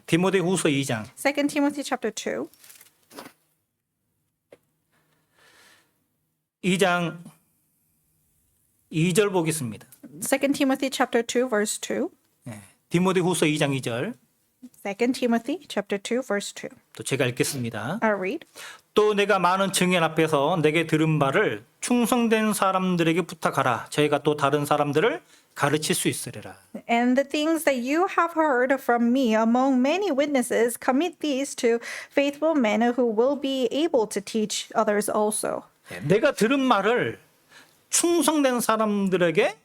디모데후서 2장 2 Timothy chapter 2. 2장 2절 보겠습니다. 2 Timothy chapter 2 verse 2. 디모데후서 2장 2절 2 Timothy chapter 2 verse 2. 또 제가 읽겠습니다. I'll read. 또 내가 많은 증인 앞에서 내게 들은 말을 충성된 사람들에게 부탁하라. 저희가 또 다른 사람들을 가르칠 수 있으리라. And the things that you have heard from me among many witnesses, commit these to faithful men who will be able to teach others also. 내가 들은 말을 충성된 사람들에게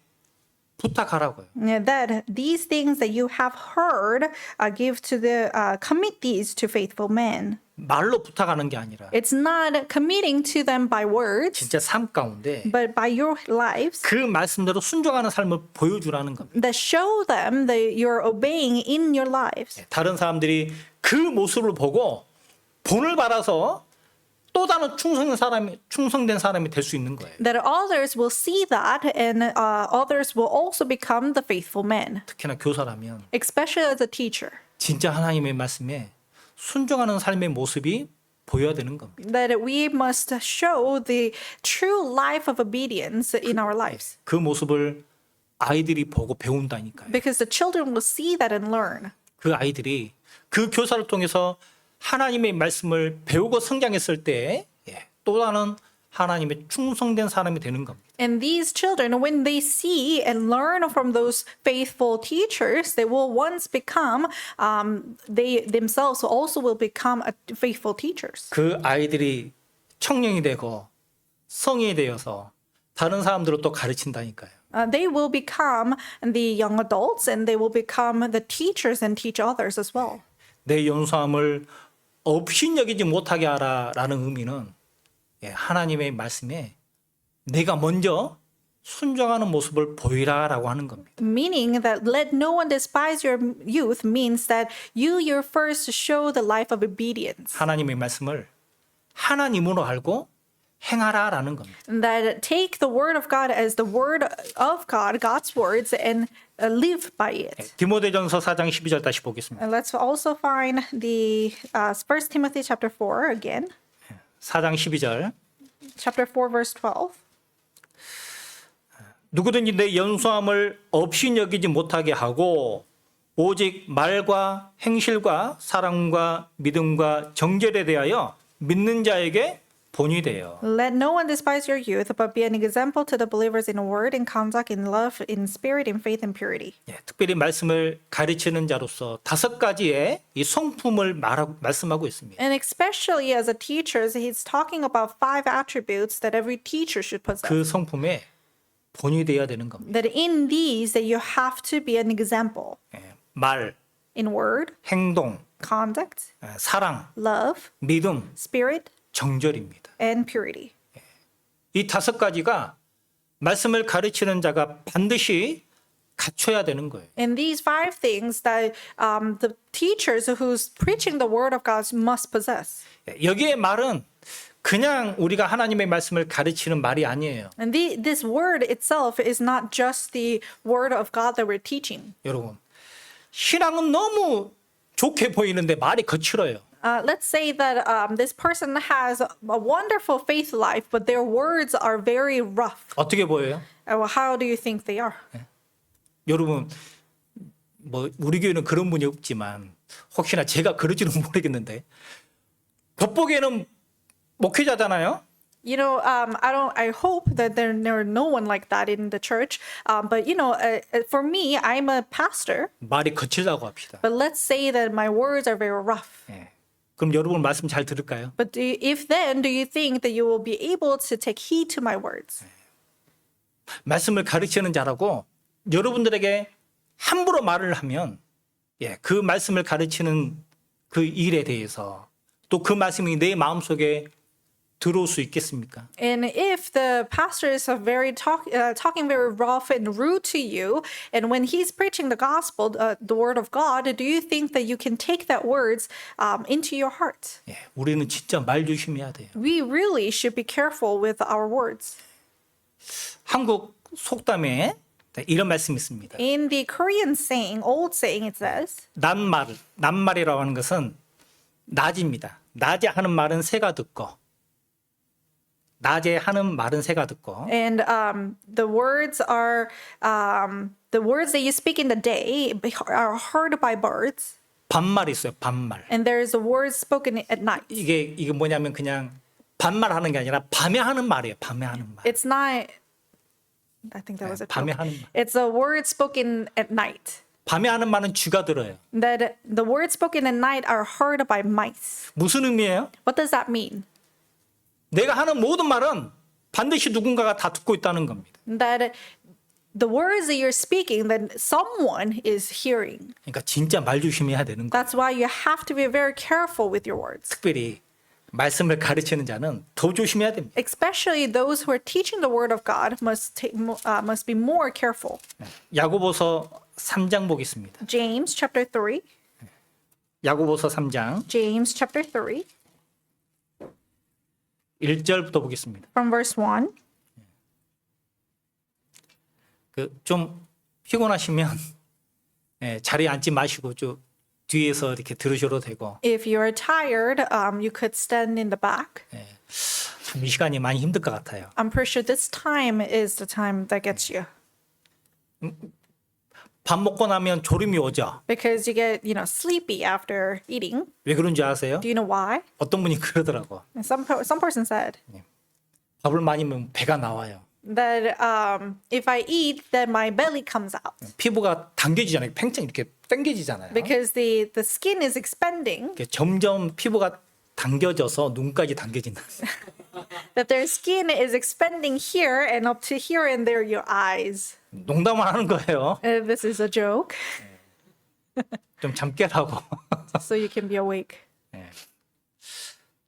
부탁하라고요. That these things that you have heard, commit these to faithful men. 말로 부탁하는 게 아니라 It's not committing to them by words, 진짜 삶 가운데 but by your lives 그 말씀대로 순종하는 삶을 보여주라는 겁니다. that show them that you're obeying in your lives. 다른 사람들이 그 모습을 보고 본을 받아서 또 다른 충성된 사람이 될 수 있는 거예요. That others will see that and others will also become the faithful men, 특히나 교사라면 especially as a teacher. 진짜 하나님의 말씀에 순종하는 삶의 모습이 보여야 되는 겁니다. That we must show the true life of obedience in our lives. 그 모습을 아이들이 보고 배운다니까요. Because the children will see that and learn. 그 아이들이 그 교사를 통해서 하나님의 말씀을 배우고 성장했을 때 또 다른 하나님의 충성된 사람이 되는 겁니다. And these children, when they see and learn from those faithful teachers, they will once become, they themselves also will become faithful teachers. 그 아이들이 청년이 되고 성인이 되어서 다른 사람들을 또 가르친다니까요. They will become the young adults and they will become the teachers and teach others as well. 내 연소함을 업신여기지 못하게 하라라는 의미는 하나님의 말씀에 내가 먼저 순종하는 모습을 보이라라고 하는 겁니다. Meaning that let no one despise your youth means that you first show the life of obedience. 하나님의 말씀을 하나님으로 알고 행하라라는 겁니다. That take the word of God as the word of God, God's words, and live by it. 디모데전서 4장 12절 다시 보겠습니다. And let's also find the 1 Timothy chapter 4 again. 4장 12절. Chapter 4 verse 12. 누구든지 내 연소함을 없이 여기지 못하게 하고 오직 말과 행실과 사랑과 믿음과 정절에 대하여 믿는 자에게 본이 되어. Let no one despise your youth, but be an example to the believers in word, in conduct, in love, in spirit, in faith, and purity. 특별히 말씀을 가르치는 자로서 5가지의 이 성품을 말씀하고 있습니다. And especially as a teacher, he's talking about 5 attributes that every teacher should possess. 그 성품에 본이 되어야 되는 겁니다. That in these that you have to be an example 말, in word, 행동, conduct, 사랑, love, 믿음, spirit, 정절입니다. and purity. 이 5가지가 말씀을 가르치는 자가 반드시 갖춰야 되는 거예요. And these 5 things that the teachers who's preaching the word of God must possess. 여기에 말은 그냥 우리가 하나님의 말씀을 가르치는 말이 아니에요. And this word itself is not just the word of God that we're teaching. 여러분, 신앙은 너무 좋게 보이는데 말이 거칠어요. Let's say that this person has a wonderful faith life, but their words are very rough. 어떻게 보여요? How do you think they are? 여러분, 뭐 우리 교회는 그런 분이 없지만 혹시나 제가 그럴지는 모르겠는데 겉보기에는 목회자잖아요. You know, I hope that there are no one like that in the church. But you know, for me, I'm a pastor. 말이 거칠다고 합시다. But let's say that my words are very rough. 그럼 여러분 말씀 잘 들을까요? But do you think that you will be able to take heed to my words? 말씀을 가르치는 자라고 여러분들에게 함부로 말을 하면 그 말씀을 가르치는 그 일에 대해서 또 그 말씀이 내 마음속에 들어올 수 있겠습니까? And if the pastor is talking very rough and rude to you, and when he's preaching the gospel, the word of God, do you think that you can take that words into your heart? 우리는 진짜 말 조심해야 돼요. We really should be careful with our words. 한국 속담에 이런 말씀이 있습니다. In the Korean saying, old saying, it says, 낱말이라고 하는 것은 낮입니다. 낮에 하는 말은 새가 듣고 낮에 하는 말은 새가 듣고 and the words that you speak in the day are heard by birds. 반말이 있어요. 반말. And there is a word spoken at night. 이게 뭐냐면 그냥 반말하는 게 아니라 밤에 하는 말이에요. 밤에 하는 말. It's not, I think that was a 밤에 joke. 하는 말. It's a word spoken at night. 밤에 하는 말은 쥐가 들어요. That the words spoken at night are heard by mice. 무슨 의미예요? What does that mean? 내가 하는 모든 말은 반드시 누군가가 다 듣고 있다는 겁니다. That the words that you're speaking, that someone is hearing. 그러니까 진짜 말 조심해야 되는 거예요. That's why you have to be very careful with your words. 특별히 말씀을 가르치는 자는 더 조심해야 됩니다. Especially those who are teaching the word of God must be more careful. 야고보서 3장 보겠습니다. James chapter 3. 야고보서 3장 James chapter 3 1절부터 보겠습니다. from verse 1. 좀 피곤하시면 자리에 앉지 마시고 좀 뒤에서 이렇게 들으셔도 되고 If you are tired, you could stand in the back. 참 이 시간이 많이 힘들 것 같아요. I'm pretty sure this time is the time that gets you 밥 먹고 나면 졸음이 오죠. because you get, sleepy after eating. 왜 그런지 아세요? Do you know why? 어떤 분이 그러더라고. And some person said 밥을 많이 먹으면 배가 나와요. that if I eat, then my belly comes out 피부가 당겨지잖아요. 팽창 이렇게 당겨지잖아요. because the skin is expanding. 이렇게 점점 피부가 당겨져서 눈까지 당겨진다. That their skin is expanding here and up to here, and there your eyes. 농담을 하는 거예요. This is a joke, 좀 잠 깨라고. so you can be awake.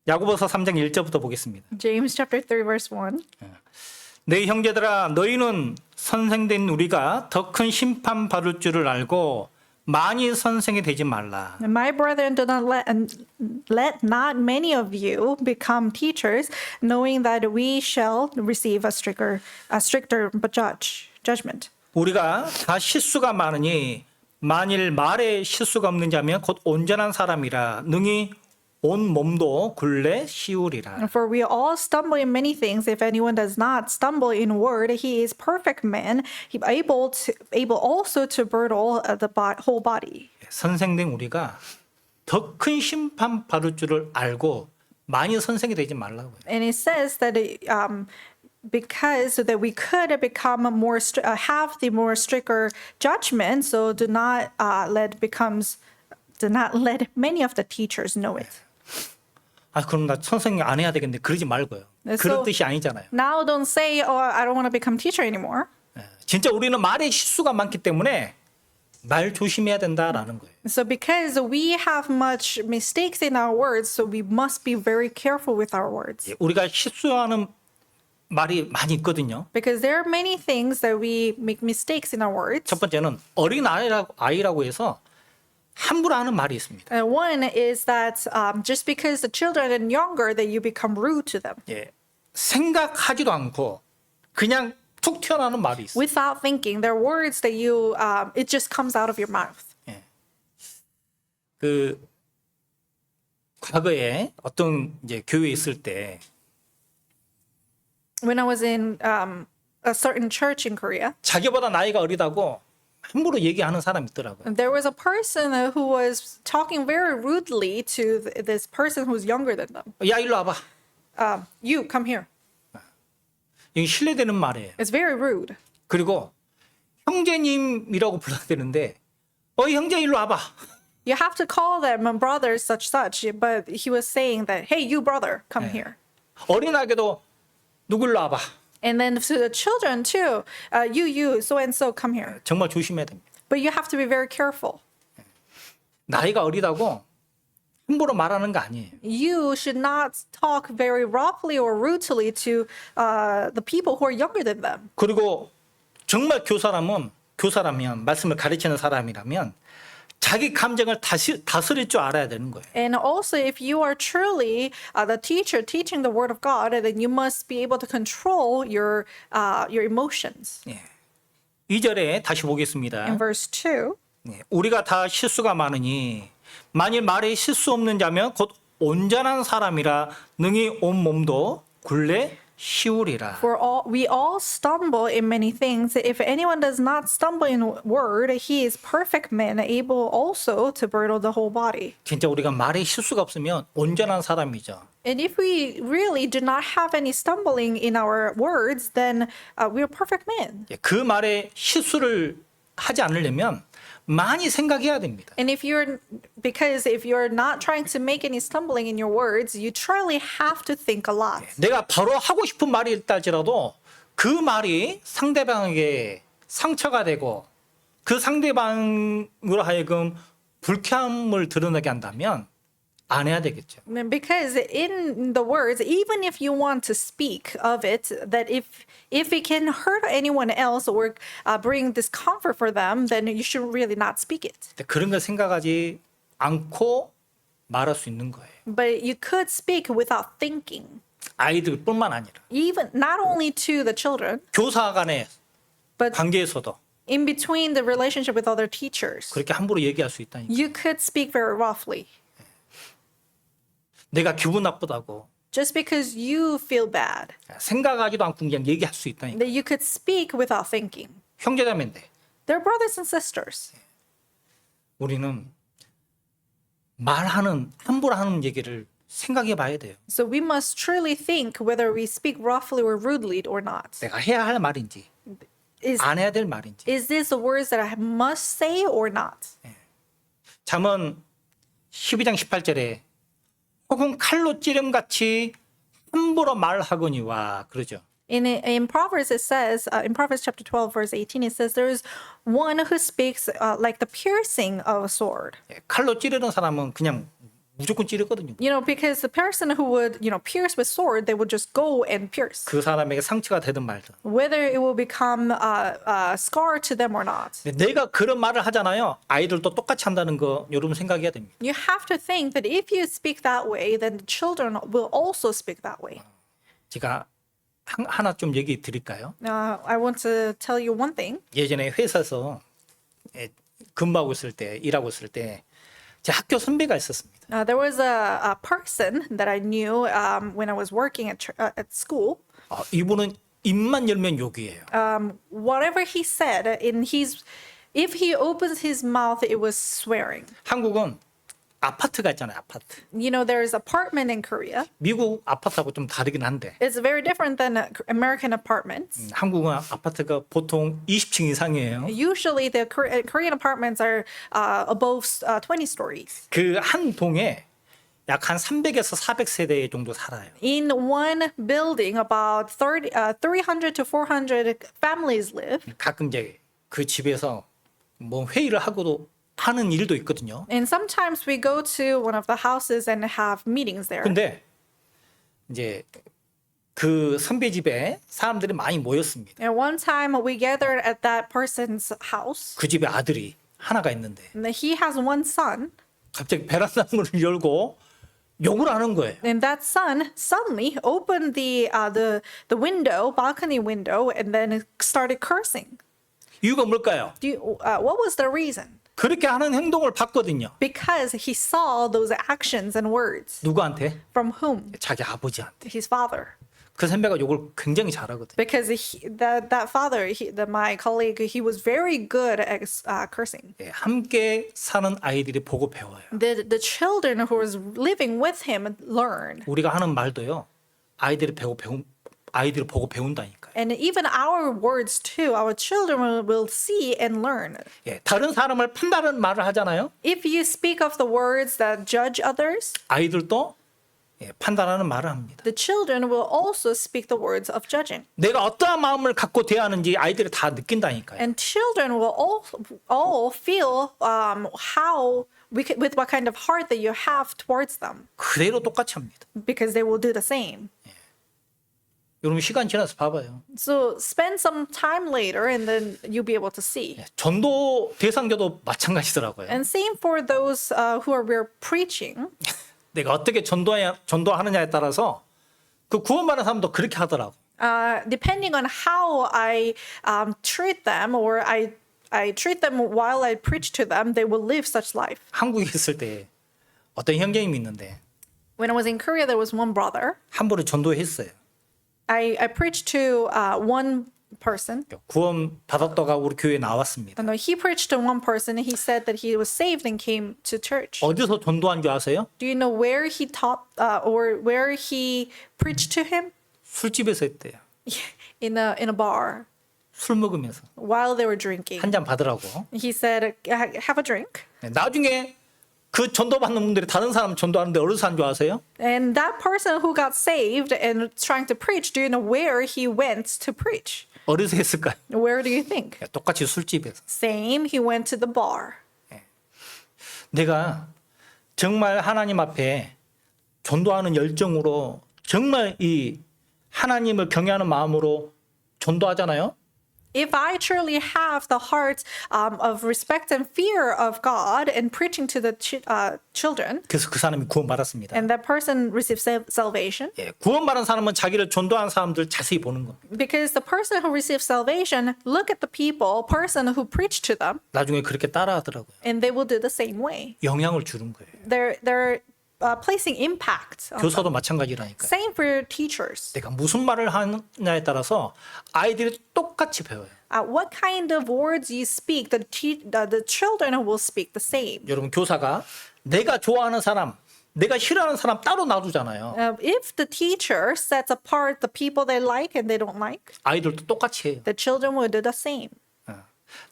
야고보서 3장 1절부터 보겠습니다. James chapter 3 verse 1. 내 형제들아 너희는 선생된 우리가 더 큰 심판 받을 줄을 알고 많이 선생이 되지 말라. And my brethren, do not let not many of you become teachers, knowing that we shall receive a stricter judgment. 우리가 다 실수가 많으니 만일 말에 실수가 없는 자면 곧 온전한 사람이라 능히 온 몸도 굴레 씌우리라. For we all stumble in many things. If anyone does not stumble in word, he is perfect man, he able also to burden the whole body. 선생된 우리가 더 큰 심판 받을 줄을 알고 많이 선생이 되지 말라고요. And it says that because so that we could become have the more stricter judgment, so do not let many of the teachers know it. 아 그럼 나 선생님 안 해야 되겠는데 그러지 말고요. 그런 So- 뜻이 아니잖아요. Now don't say, "Oh, I don't want to become teacher anymore." 진짜 우리는 말에 실수가 많기 때문에 말 조심해야 된다라는 거예요. So because we have much mistakes in our words, so we must be very careful with our words. 우리가 실수하는 말이 많이 있거든요. Because there are many things that we make mistakes in our words. 첫 번째는 어린 아이라고 해서 함부로 하는 말이 있습니다. One is that just because the children are younger, that you become rude to them 생각하지도 않고 그냥 툭 튀어나오는 말이 있어요. without thinking. There are words that it just comes out of your mouth. 과거에 어떤 이제 교회에 있을 때 When I was in a certain church in Korea, 자기보다 나이가 어리다고 함부로 얘기하는 사람이 있더라고요. there was a person who was talking very rudely to this person who's younger than them. 야 일로 와봐. You come here. 이게 신뢰되는 말이에요. It's very rude. 그리고 형제님이라고 불러야 되는데 형제 일로 와봐. You have to call them brothers such, but he was saying that, hey, you brother, come here. 어린아이도 누구 일로 와봐. And then to the children too, you, so and so, come here. 정말 조심해야 됩니다. But you have to be very careful. 나이가 어리다고 함부로 말하는 거 아니에요. You should not talk very roughly or rudely to the people who are younger than them. 그리고 정말 교사라면 말씀을 가르치는 사람이라면 자기 감정을 다스릴 줄 알아야 되는 거예요. And also, if you are truly the teacher teaching the word of God, then you must be able to control your emotions. 2절에 다시 In 보겠습니다. verse 2, 우리가 다 실수가 많으니 만일 말에 실수 없는 자면 곧 온전한 사람이라 능히 온 몸도 굴레 쉬우리라. We all stumble in many things. If anyone does not stumble in word, he is perfect man, able also to bridle the whole body. 진짜 우리가 말에 실수가 없으면 온전한 사람이죠. And if we really do not have any stumbling in our words, then we are perfect men. 예, 그 말에 실수를 하지 않으려면 많이 생각해야 됩니다. And because if you're not trying to make any stumbling in your words, you truly have to think a lot. 내가 바로 하고 싶은 말이 있다 할지라도 그 말이 상대방에게 상처가 되고 그 상대방으로 하여금 불쾌함을 드러나게 한다면 안 해야 되겠죠. Because in the words, even if you want to speak of it, that if it can hurt anyone else or bring discomfort for them, then you should really not speak it. 그런 걸 생각하지 않고 말할 수 있는 거예요. But you could speak without thinking, 아이들뿐만 아니라 even not only to the children, 교사 간의 but 관계에서도 in between the relationship with other teachers. 그렇게 함부로 얘기할 수 있다니까. You could speak very roughly. 내가 기분 나쁘다고 Just because you feel bad, 생각하지도 않고 그냥 얘기할 수 있다니까. that you could speak without thinking. 형제자매인데 They're brothers and sisters. 우리는 말하는 함부로 하는 얘기를 생각해 봐야 돼요. So we must truly think whether we speak roughly or rudely or not. 내가 해야 할 말인지 안 해야 될 말인지. Is this the words that I must say or not? 잠언 12장 18절에 혹은 칼로 찌름같이 함부로 말하거니와 그러죠. In Proverbs it says, in Proverbs chapter 12 verse 18 it says, there is one who speaks like the piercing of a sword. 칼로 찌르는 사람은 그냥 무조건 찌르거든요. Because the person who would, pierce with sword, they would just go and pierce. 그 사람에게 상처가 되든 말든. Whether it will become a scar to them or not. 내가 그런 말을 하잖아요. 아이들도 똑같이 한다는 거 여러분 생각해야 됩니다. You have to think that if you speak that way, then the children will also speak that way. 제가 하나 좀 얘기 드릴까요? I want to tell you one thing. 예전에 회사에서 근무하고 있을 때 일하고 있을 때 제 학교 선배가 있었습니다. There was a person that I knew when I was working at school. 이분은 입만 열면 욕이에요. Whatever he said, if he opens his mouth, it was swearing. 한국은 아파트가 있잖아요. 아파트. There's apartment in Korea. 미국 아파트하고 좀 다르긴 한데 It's very different than American apartments. 한국은 아파트가 보통 20층 이상이에요. Usually, the Korean apartments are above 20 stories. 그 한 동에 약 한 300에서 400세대 정도 살아요. In one building, about 300 to 400 families live. 가끔 이제 그 집에서 뭐 회의를 하고도 하는 일도 있거든요. And sometimes we go to one of the houses and have meetings there. 근데 이제 그 선배 집에 사람들이 많이 모였습니다. And one time we gathered at that person's house. 그 집에 아들이 하나가 있는데 And he has one son. 갑자기 베란다 문을 열고 욕을 하는 거예요. And that son suddenly opened the window, balcony window, and then started cursing. 이유가 뭘까요? What was the reason? 그렇게 하는 행동을 봤거든요. Because he saw those actions and words. 누구한테? From whom? 자기 아버지한테. His father. 그 선배가 욕을 굉장히 잘하거든요. Because that father, my colleague, he was very good at cursing. 함께 사는 아이들이 보고 배워요. The children who was living with him learn. 우리가 하는 말도요. 아이들이 보고 배운다니까요. And even our words too, our children will see and learn. 다른 사람을 판단하는 말을 하잖아요. If you speak of the words that judge others, 아이들도 판단하는 말을 합니다. the children will also speak the words of judging. 내가 어떠한 마음을 갖고 대하는지 아이들이 다 느낀다니까요. And children will all feel with what kind of heart that you have towards them, 그대로 똑같이 합니다. because they will do the same. 여러분 시간 지나서 봐봐요. So spend some time later and then you'll be able to see. 전도 대상자도 마찬가지더라고요. And same for those who we're preaching. 내가 어떻게 전도하느냐에 따라서 그 구원받은 사람도 그렇게 하더라고. Depending on how I treat them or I treat them while I preach to them, they will live such life. 한국에 있을 때 어떤 형제님이 있는데 When I was in Korea, there was one brother. 함부로 전도했어요. I preached to one person. 구원 받았다가 우리 교회에 나왔습니다. And he preached to one person and he said that he was saved and came to church. 어디서 전도한 줄 아세요? Do you know where he taught or where he preached to him? 술집에서 했대요. In a bar 술 먹으면서 while they were drinking. 한 잔 받으라고. He said, have a drink. 네, 나중에 그 전도받는 분들이 다른 사람 전도하는데 어디서 한 줄 아세요? And that person who got saved and trying to preach, do you know where he went to preach? 어디서 했을까요? Where do you think? 네, 똑같이 술집에서. Same, he went to the bar. 내가 정말 하나님 앞에 전도하는 열정으로 정말 이 하나님을 경외하는 마음으로 전도하잖아요. If I truly have the heart of respect and fear of God and preaching to the children, 그래서 그 사람이 구원받았습니다. and that person receives salvation, 예, 구원받은 사람은 자기를 전도하는 사람들 자세히 보는 겁니다. because the person who receives salvation look at the person who preached to them, 나중에 그렇게 따라하더라고요. and they will do the same way. 영향을 주는 거예요. They're placing impact. 교사도 마찬가지라니까요. Same for teachers. 내가 무슨 말을 하느냐에 따라서 아이들이 똑같이 배워요. What kind of words you speak, the children will speak the same. 여러분 교사가 내가 좋아하는 사람, 내가 싫어하는 사람 따로 놔두잖아요. If the teacher sets apart the people they like and they don't like, 아이들도 똑같이 해요. the children will do the same.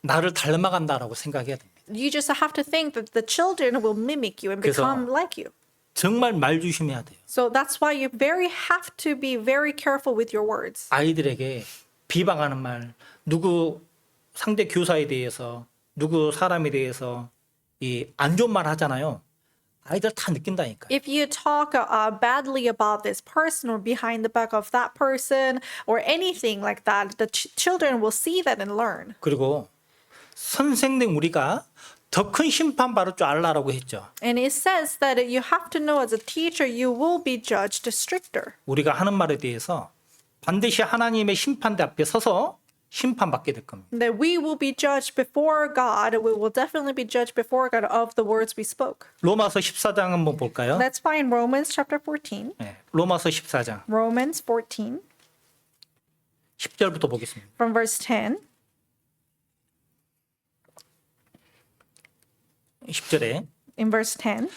나를 닮아간다라고 생각해야 됩니다. You just have to think that the children will mimic you and 그래서 become like you. 정말 말 조심해야 돼요. So that's why you have to be very careful with your words. 아이들에게 비방하는 말, 누구 상대 교사에 대해서, 누구 사람에 대해서 이 안 좋은 말 하잖아요. 아이들 다 느낀다니까. If you talk badly about this person or behind the back of that person or anything like that, the children will see that and learn. 그리고 선생님 우리가 더 큰 심판 받을 줄 알라라고 했죠. And it says that you have to know as a teacher, you will be judged stricter. 우리가 하는 말에 대해서 반드시 하나님의 심판대 앞에 서서 심판받게 될 겁니다. That we will be judged before God. We will definitely be judged before God of the words we spoke. 로마서 14장 한번 볼까요? Let's find Romans chapter 14. 네, 로마서 14장 Romans 14 10절부터 보겠습니다. from verse 10. 10절에 In verse 10.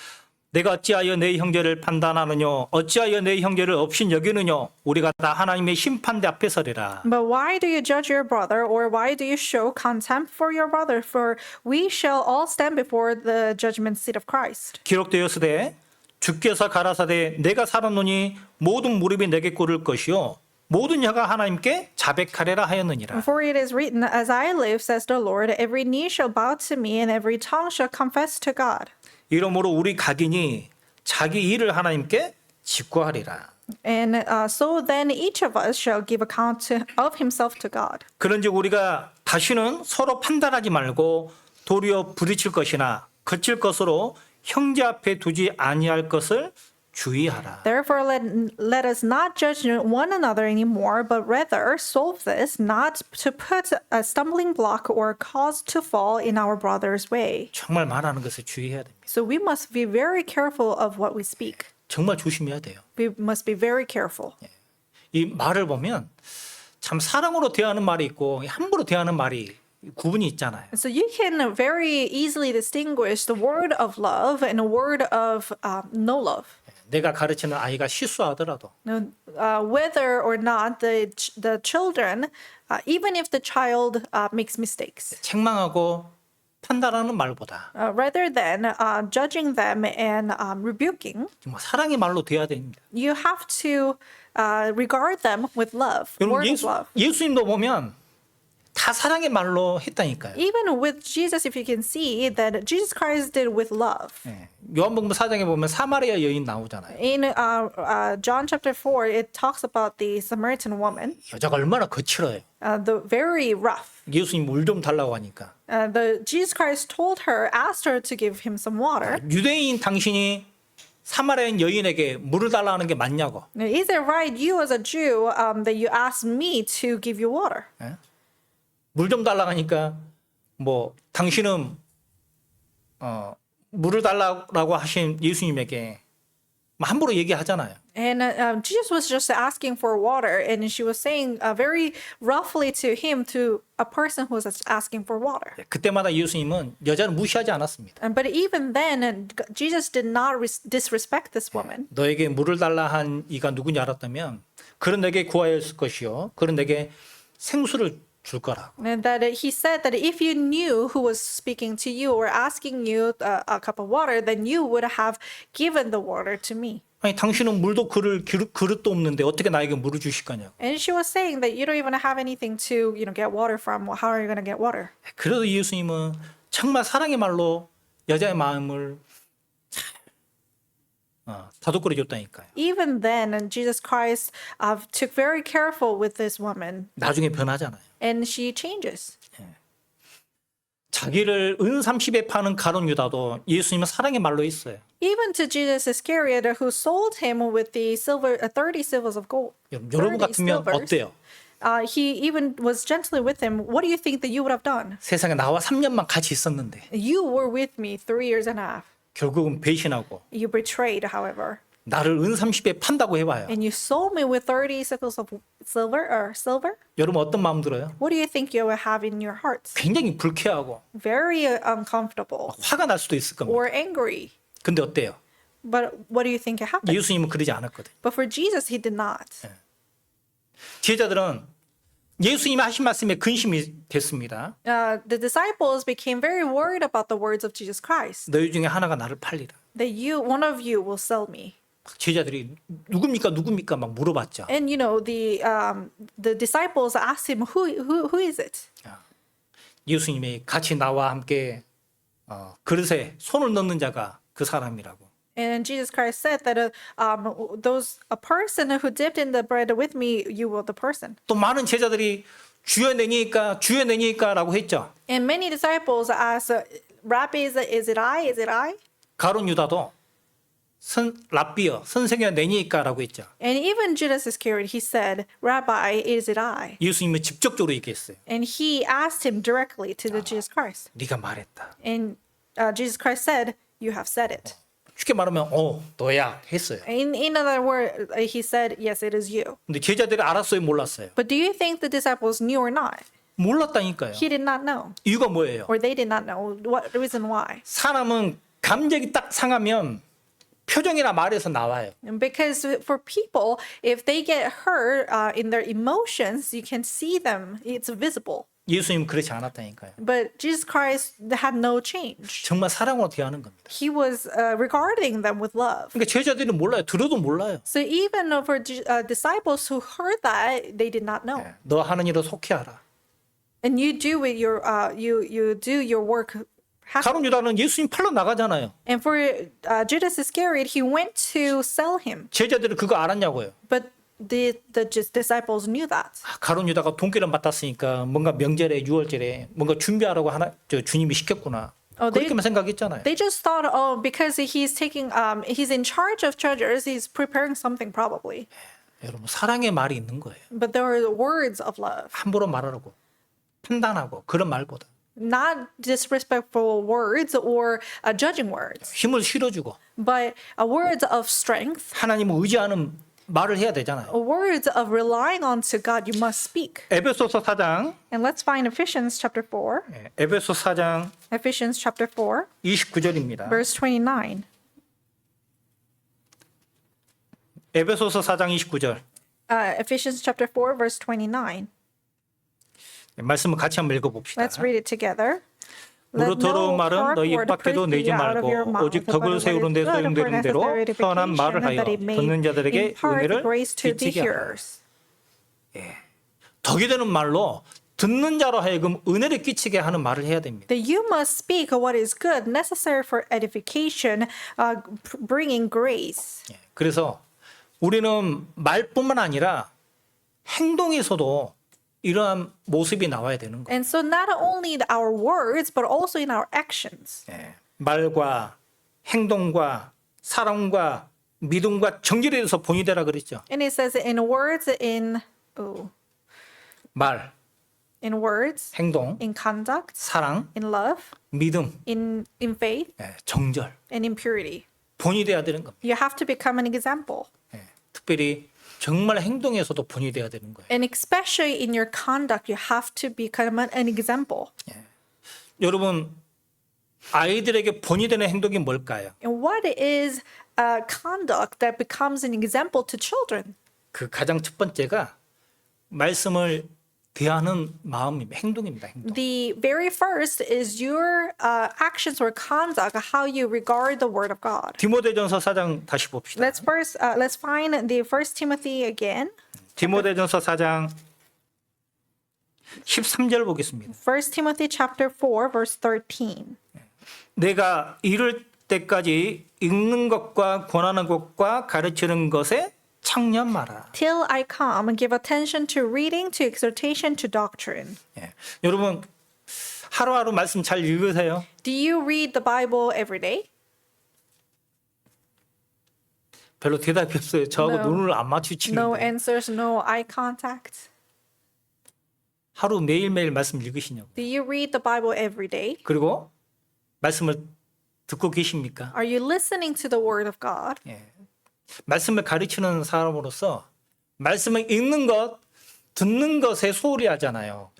내가 어찌하여 내 형제를 판단하느뇨 어찌하여 내 형제를 없인 여기느뇨 우리가 다 하나님의 심판대 앞에 서리라. But why do you judge your brother, or why do you show contempt for your brother? For we shall all stand before the judgment seat of Christ. 기록되었으되 주께서 가라사대 내가 살았노니 모든 무릎이 내게 꿇을 것이요 모든 혀가 하나님께 자백하리라 하였느니라. For it is written, As I live, says the Lord, every knee shall bow to me, and every tongue shall confess to God. 이러므로 우리 각인이 자기 일을 하나님께 직구하리라. And so then each of us shall give account of himself to God. 그런즉 우리가 다시는 서로 판단하지 말고 도리어 부딪힐 것이나 거칠 것으로 형제 앞에 두지 아니할 것을 주의하라. Therefore, let us not judge one another anymore, but rather solve this, not to put a stumbling block or cause to fall in our brother's way. 정말 말하는 것에 주의해야 됩니다. So we must be very careful of what we speak. 정말 조심해야 돼요. We must be very careful. 이 말을 보면 참 사랑으로 대하는 말이 있고 함부로 대하는 말이 구분이 있잖아요. So you can very easily distinguish the word of love and a word of no love. 내가 가르치는 아이가 실수하더라도 Whether or not the children, even if the child makes mistakes, 책망하고 판단하는 말보다 rather than judging them and rebuking, 정말 사랑의 말로 대해야 됩니다. you have to regard them with love, 여러분 word of love. 예수님도 보면 다 사랑의 말로 했다니까요. Even with Jesus, if you can see that Jesus Christ did with love. 예. 요한복음 4장에 보면 사마리아 여인 나오잖아요. In John chapter 4, it talks about the Samaritan woman, 여자가 얼마나 거칠어요. the very rough. 예수님 물 좀 달라고 하니까 Jesus Christ told her, asked her to give him some water. 유대인 당신이 사마리아인 여인에게 물을 달라는 게 맞냐고. Now, is it right, you as a Jew, that you asked me to give you water? 예? 물 좀 달라고 하니까 뭐 당신은 물을 달라고 하신 예수님에게 함부로 얘기하잖아요. And Jesus was just asking for water, and she was saying very roughly to him, to a person who was asking for water. 그때마다 예수님은 여자를 무시하지 않았습니다. But even then, Jesus did not disrespect this woman. 너에게 물을 달라 한 이가 누군지 알았다면 그는 내게 구하였을 것이요 그는 내게 생수를 줄 거라고. And that he said that if you knew who was speaking to you or asking you a cup of water, then you would have given the water to me. 아니 당신은 물도 그릇도 없는데 어떻게 나에게 물을 주실 거냐고. And she was saying that you don't even have anything to, get water from. How are you going to get water? 그래도 예수님은 정말 사랑의 말로 여자의 마음을 다독거려 줬다니까요. Even then, and Jesus Christ took very careful with this woman, 나중에 변하잖아요. and she changes. 자기를 은 30에 파는 가룟 유다도 예수님은 사랑의 말로 했어요. Even to Judas Iscariot, who sold him with the 30 silvers of gold. 여러분 30 같으면 silvers. 어때요? He even was gently with him. What do you think that you would have done? 세상에 나와 3년만 같이 있었는데 You were with me 3 years and a half. 결국은 배신하고 You betrayed, however, 나를 은 30에 판다고 해봐요. and you sold me with 30 shekels of silver. 여러분 어떤 마음 들어요? What do you think you will have in your hearts? 굉장히 불쾌하고 Very uncomfortable 화가 날 수도 있을 겁니다. or angry. 근데 어때요? But what do you think happened? 예수님은 그러지 않았거든요. But for Jesus, he did not. 제자들은 예수님이 하신 말씀에 근심이 됐습니다. The disciples became very worried about the words of Jesus Christ. 너희 중에 하나가 나를 팔리라. That one of you will sell me. 제자들이 누굽니까 막 물어봤죠. And the disciples asked him, who is it? 예수님이 같이 나와 함께 그릇에 손을 넣는 자가 그 사람이라고. And Jesus Christ said that a person who dipped in the bread with me, you were the person. 또 많은 제자들이 주여 내니까라고 했죠. And many disciples asked, Rabbi, is it I? Is it I? 가룟 유다도 랍비여 선생이여 내니까라고 했죠. And even Judas Iscariot, he said, Rabbi, is it I? 예수님은 직접적으로 얘기했어요. And he asked him directly to the Jesus Christ. 네가 말했다. And Jesus Christ said, you have said it. 쉽게 말하면 너야 했어요. In other words, he said, yes, it is you. 근데 제자들이 알았어요, 몰랐어요? But do you think the disciples knew or not? 몰랐다니까요. He did not know. 이유가 뭐예요? Or they did not know. What reason why? 사람은 감정이 딱 상하면 표정이나 말에서 나와요. Because for people, if they get hurt in their emotions, you can see them. It's visible. 예수님은 그렇지 않았다니까요. But Jesus Christ had no change. 정말 사랑으로 대하는 겁니다. He was regarding them with love. 그러니까 제자들이 몰라요. 들어도 몰라요. So even for disciples who heard that, they did not know. 너 하는 일을 속히 하라. And you do with your you do your work. 가룟 유다는 예수님 팔러 나가잖아요. And for Judas Iscariot, he went to sell him. 제자들이 그거 알았냐고요. But the disciples knew that. 가룟 유다가 돈기를 맡았으니까 뭔가 명절에 유월절에 뭔가 준비하라고 주님이 시켰구나. 그렇게만 생각했잖아요. They just thought, because he's he's in charge of treasures, he's preparing something probably. 여러분 사랑의 말이 있는 거예요. But there are words of love, 함부로 말하라고 판단하고 그런 말보다 not disrespectful words or judging words, 힘을 실어주고 but words of strength, 하나님을 의지하는 말을 해야 되잖아요. words of relying on to God. You must speak. 에베소서 4장 And let's find Ephesians chapter 4. 에베소 4장 Ephesians chapter 4, 29절입니다. verse 29. 에베소서 4장 29절. Ephesians chapter 4, verse 29. 말씀을 같이 한번 읽어봅시다. Let's read it together. 무릇 Let no 더러운 말은 hard 너희 word 밖에도 proceed 내지 out of your 말고 mouth, 오직 but 덕을 what is 세우는 데 good for 사용되는 대로 necessary 선한 말을 하여 edification, that it may 듣는 자들에게 impart the 은혜를 grace to the 끼치게 하라. hearers. 덕이 되는 말로 듣는 자로 하여금 은혜를 끼치게 하는 말을 해야 됩니다. That you must speak what is good, necessary for edification, bringing grace. 그래서 우리는 말뿐만 아니라 행동에서도 이러한 모습이 나와야 되는 거예요. And so not only in our words, but also in our actions. 말과 행동과 사랑과 믿음과 정결에 대해서 본이 되라 그랬죠. And it says in words, 말, in words, 행동, in conduct, 사랑, in love, 믿음, in faith, 정절 and in purity. 본이 돼야 되는 겁니다. You have to become an example. 특별히 정말 행동에서도 본이 돼야 되는 거예요. And especially in your conduct, you have to become an example. 여러분, 아이들에게 본이 되는 행동이 뭘까요? And what is a conduct that becomes an example to children? 그 가장 첫 번째가 말씀을 대하는 마음입니다. 행동입니다. 행동. The very first is your actions or conduct, how you regard the word of God. 디모데전서 4장 다시 봅시다. Let's find the First Timothy again. 디모데전서 4장 13절 보겠습니다. First Timothy chapter 4, verse 13. 내가 이를 때까지 읽는 것과 권하는 것과 가르치는 것에 창념 마라. Till I come and give attention to reading, to exhortation, to doctrine. 예. 여러분 하루하루 말씀 잘 읽으세요. Do you read the Bible every day? 별로 대답이 없어요. 저하고 No. 눈을 안 No 마주치는데 answers, no eye contact. 하루 매일매일 말씀 읽으시냐고. Do you read the Bible every day? 그리고 말씀을 듣고 계십니까? Are you listening to the word of God? 말씀을 가르치는 사람으로서 말씀을 읽는 것, 듣는 것에 소홀히 하잖아요.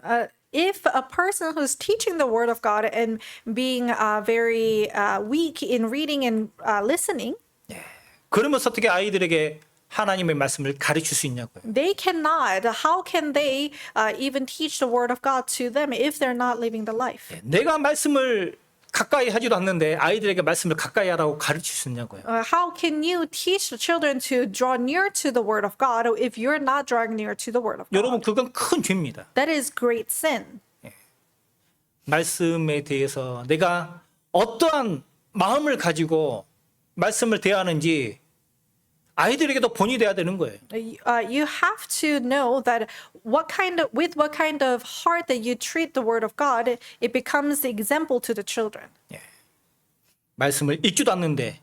If a person who's teaching the word of God and being very weak in reading and listening, 그러면서 어떻게 아이들에게 하나님의 말씀을 가르칠 수 있냐고요. they cannot. How can they even teach the word of God to them if they're not living the life? 내가 말씀을 가까이 하지도 않는데 아이들에게 말씀을 가까이 하라고 가르칠 수 있냐고요. How can you teach the children to draw near to the word of God if you're not drawing near to the word of God? 여러분 그건 큰 죄입니다. That is great sin. 말씀에 대해서 내가 어떠한 마음을 가지고 말씀을 대하는지 아이들에게도 본이 돼야 되는 거예요. You have to know that with what kind of heart that you treat the word of God, it becomes the example to the children. 말씀을 읽지도 않는데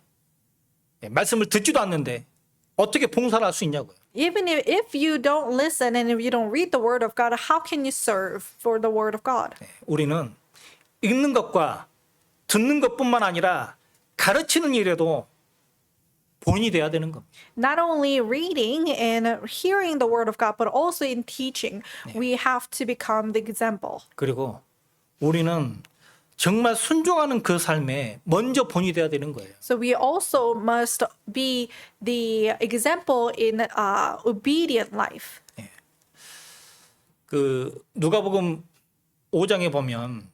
말씀을 듣지도 않는데 어떻게 봉사를 할 수 있냐고요. Even if you don't listen and if you don't read the word of God, how can you serve for the word of God? 우리는 읽는 것과 듣는 것뿐만 아니라 가르치는 일에도 본이 돼야 되는 겁니다. Not only reading and hearing the word of God, but also in teaching, we have to become the example. 그리고 우리는 정말 순종하는 그 삶에 먼저 본이 돼야 되는 거예요. So we also must be the example in obedient life. 그 누가복음 5장에 보면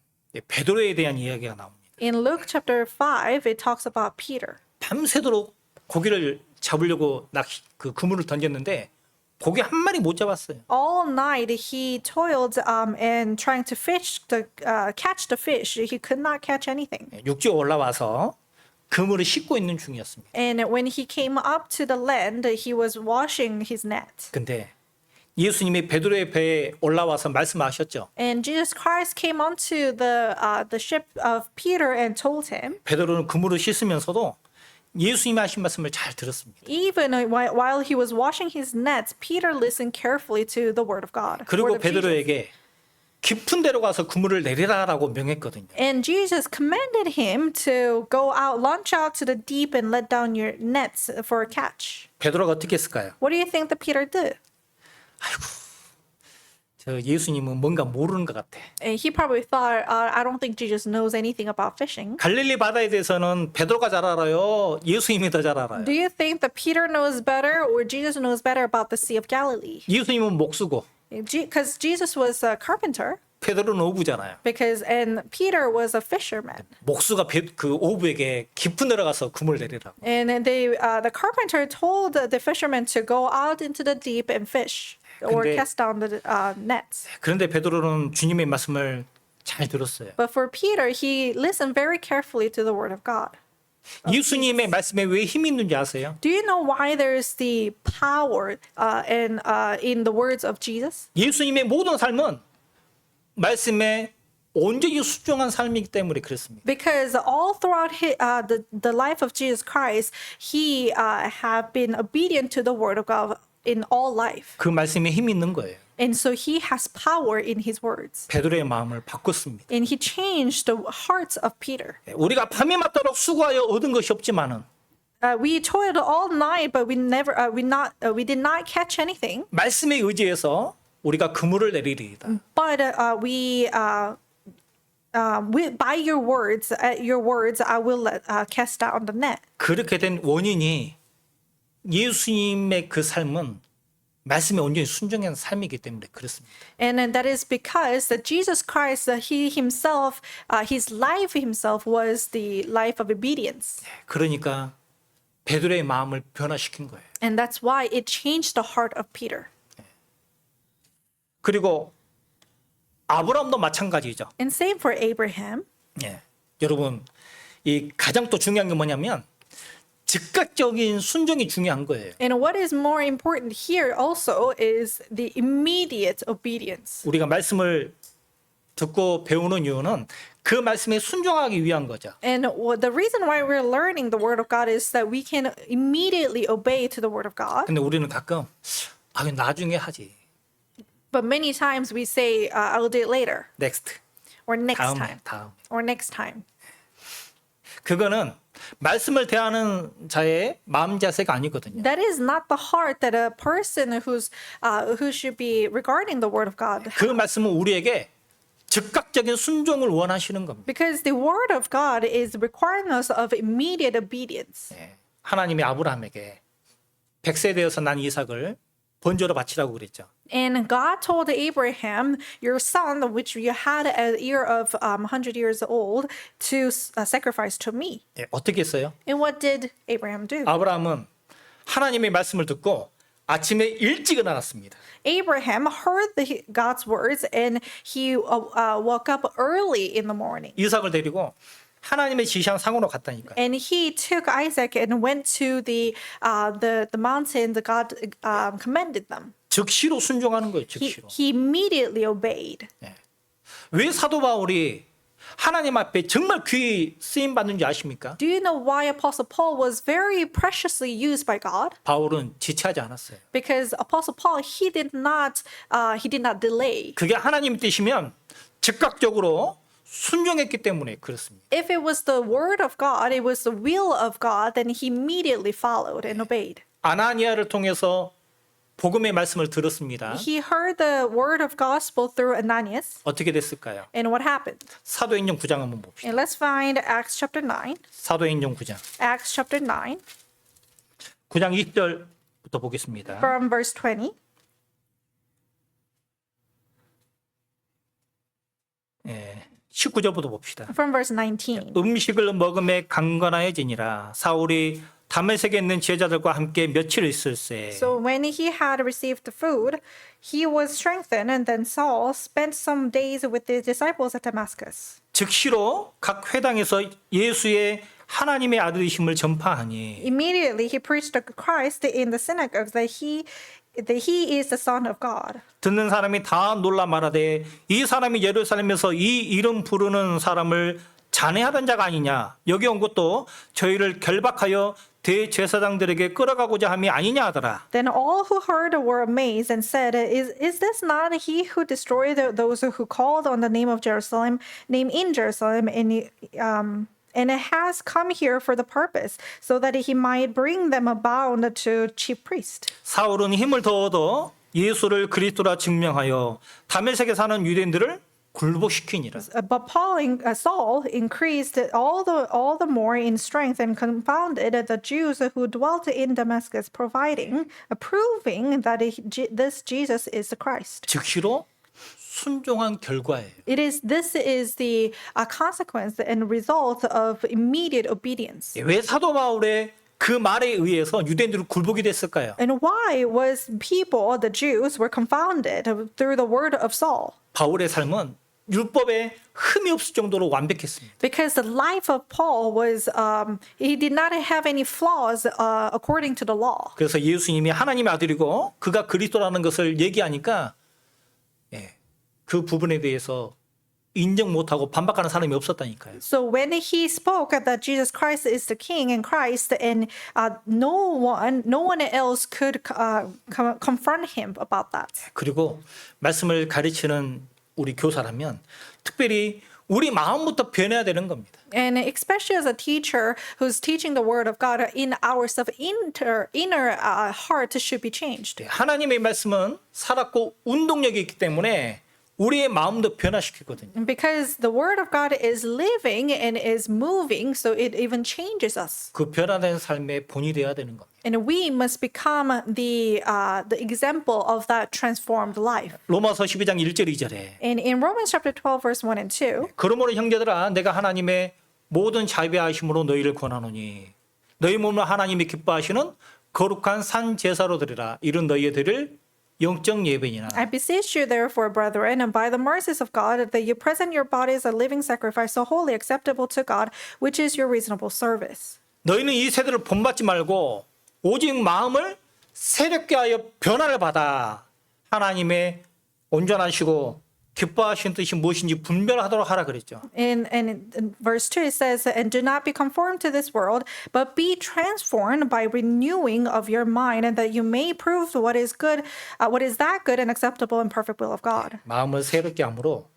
베드로에 대한 이야기가 나옵니다. In Luke chapter 5, it talks about Peter. 밤새도록 고기를 잡으려고 그 그물을 던졌는데 고기 한 마리 못 잡았어요. All night he toiled and trying to catch the fish. He could not catch anything. 육지에 올라와서 그물을 씻고 있는 중이었습니다. And when he came up to the land, he was washing his net. 근데 예수님이 베드로의 배에 올라와서 말씀하셨죠. And Jesus Christ came onto the ship of Peter and told him. 베드로는 그물을 씻으면서도 예수님이 하신 말씀을 잘 들었습니다. Even while he was washing his nets, Peter listened carefully to the word of God. 그리고 word of Jesus. 베드로에게 깊은 데로 가서 그물을 내리라라고 명했거든요. And Jesus commanded him to go out, launch out to the deep and let down your nets for a catch. 베드로가 어떻게 했을까요? What do you think that Peter did? 저 예수님은 뭔가 모르는 것 같아. And he probably thought, I don't think Jesus knows anything about fishing. 갈릴리 바다에 대해서는 베드로가 잘 알아요. 예수님이 더 잘 알아요. Do you think that Peter knows better or Jesus knows better about the Sea of Galilee? 예수님은 목수고 Because Jesus was a carpenter, 베드로는 어부잖아요. and Peter was a fisherman. 목수가 그 어부에게 깊은 데로 가서 그물 내리라고. And the carpenter told the fisherman to go out into the deep and fish or 근데- cast down the nets. 그런데 베드로는 주님의 말씀을 잘 들었어요. But for Peter, he listened very carefully to the word of God. 예수님의 말씀에 왜 힘이 있는지 아세요? Do you know why there's the power in the words of Jesus? 예수님의 모든 삶은 말씀에 온전히 순종한 삶이기 때문에 그렇습니다. Because all throughout the life of Jesus Christ, he have been obedient to the word of God in all life. 그 말씀에 힘이 있는 거예요. And so he has power in his words. 베드로의 마음을 바꿨습니다. And he changed the hearts of Peter. 우리가 밤이 맞도록 수고하여 얻은 것이 없지만은 We toiled all night, but we did not catch anything. 말씀에 의지해서 우리가 그물을 내리리이다. But by your words, I will cast down the net. 그렇게 된 원인이 예수님의 그 삶은 말씀에 온전히 순종한 삶이기 때문에 그렇습니다. And that is because that Jesus Christ, he himself, his life himself was the life of obedience. 그러니까 베드로의 마음을 변화시킨 거예요. And that's why it changed the heart of Peter. 그리고 아브라함도 마찬가지죠. And same for Abraham. 예. 여러분, 이 가장 또 중요한 게 뭐냐면 즉각적인 순종이 중요한 거예요. And what is more important here also is the immediate obedience. 우리가 말씀을 듣고 배우는 이유는 그 말씀에 순종하기 위한 거죠. And the reason why we're learning the word of God is that we can immediately obey to the word of God. 근데 우리는 가끔 나중에 하지. But many times we say, I'll do it later, next. or next 다음에. time, or next time. 그거는 말씀을 대하는 자의 마음 자세가 아니거든요. That is not the heart that a person who should be regarding the word of God. 그 말씀은 우리에게 즉각적인 순종을 원하시는 겁니다. Because the word of God is requiring us of immediate obedience. 예. 하나님이 아브라함에게 100세 되어서 난 이삭을 번제로 바치라고 그랬죠. And God told Abraham, your son, which you had at the year of 100 years old, to sacrifice to me. 예. 어떻게 했어요? And what did Abraham do? 아브라함은 하나님의 말씀을 듣고 아침에 일찍 일어났습니다. Abraham heard God's words and he woke up early in the morning. 이삭을 데리고 하나님의 지시한 상으로 갔다니까요. And he took Isaac and went to the mountain that God commanded them. 즉시로 순종하는 거예요. 즉시로. He immediately obeyed. 예. 왜 사도 바울이 하나님 앞에 정말 귀히 쓰임 받는지 아십니까? Do you know why Apostle Paul was very preciously used by God? 바울은 지체하지 않았어요. Because Apostle Paul he did not delay. 그게 하나님의 뜻이면 즉각적으로 순종했기 때문에 그렇습니다. If it was the word of God, it was the will of God, then he immediately followed and obeyed. 아나니아를 통해서 복음의 말씀을 들었습니다. He heard the word of gospel through Ananias. 어떻게 됐을까요? And what happened? 사도행전 9장 한번 봅시다. And let's find Acts chapter 9. 사도행전 9장. Acts chapter 9 9장 20절부터 보겠습니다. from verse 20. 예, 19절부터 봅시다. From verse 19. 음식을 먹음에 강건하여지니라. 사울이 다메섹에 있는 제자들과 함께 며칠 있을세. So when he had received the food, he was strengthened, and then Saul spent some days with the disciples at Damascus. 즉시로 각 회당에서 예수의 하나님의 아들이심을 전파하니 Immediately he preached of Christ in the synagogues that he is the Son of God. 듣는 사람이 다 놀라 말하되 이 사람이 예루살렘에서 이 이름 부르는 사람을 잔해하던 자가 아니냐. 여기 온 것도 저희를 결박하여 대제사장들에게 끌어가고자 함이 아니냐 하더라. Then all who heard were amazed and said, Is this not he who destroyed those who called on the name of Jerusalem, name in Jerusalem, and has come here for the purpose, so that he might bring them bound to chief priest? 사울은 힘을 더 얻어 예수를 그리스도라 증명하여 다메섹에 사는 유대인들을 굴복시키니라. But Saul increased all the more in strength and confounded the Jews who dwelt in Damascus, proving that this Jesus is the Christ. 즉시로 순종한 결과예요. This is the consequence and result of immediate obedience. 왜 사도 바울의 그 말에 의해서 유대인들은 굴복이 됐을까요? And why was people, the Jews, were confounded through the word of Saul? 바울의 삶은 율법에 흠이 없을 정도로 완벽했습니다. Because the life of Paul was, he did not have any flaws according to the law. 그래서 예수님이 하나님의 아들이고 그가 그리스도라는 것을 얘기하니까 그 부분에 대해서 인정 못하고 반박하는 사람이 없었다니까요. So when he spoke that Jesus Christ is the King and Christ, and no one else could confront him about that. 그리고 말씀을 가르치는 우리 교사라면 특별히 우리 마음부터 변해야 되는 겁니다. And especially as a teacher who's teaching the word of God, in ourselves, inner heart should be changed. 하나님의 말씀은 살았고 운동력이 있기 때문에 우리의 마음도 변화시키거든요. Because the word of God is living and is moving, so it even changes us. 그 변화된 삶의 본이 되어야 되는 겁니다. And we must become the example of that transformed life. 로마서 12장 1절 2절에 And in Romans chapter 12, verse 1 and 2, 그러므로 형제들아 내가 하나님의 모든 자비하심으로 너희를 권하노니 너희 몸을 하나님이 기뻐하시는 거룩한 산 제사로 드리라. 이런 너희의 드릴 영적 예배니라. I beseech you, therefore, brethren, and by the mercies of God, that you present your bodies a living sacrifice, so holy, acceptable to God, which is your reasonable service. 너희는 이 세대를 본받지 말고 오직 마음을 새롭게 하여 변화를 받아 하나님의 온전하시고 기뻐하시는 뜻이 무엇인지 분별하도록 하라 그랬죠. In verse 2, it says, and do not be conformed to this world, but be transformed by renewing of your mind, and that you may prove what is good, what is that good and acceptable and perfect will of God. 마음을 새롭게 함으로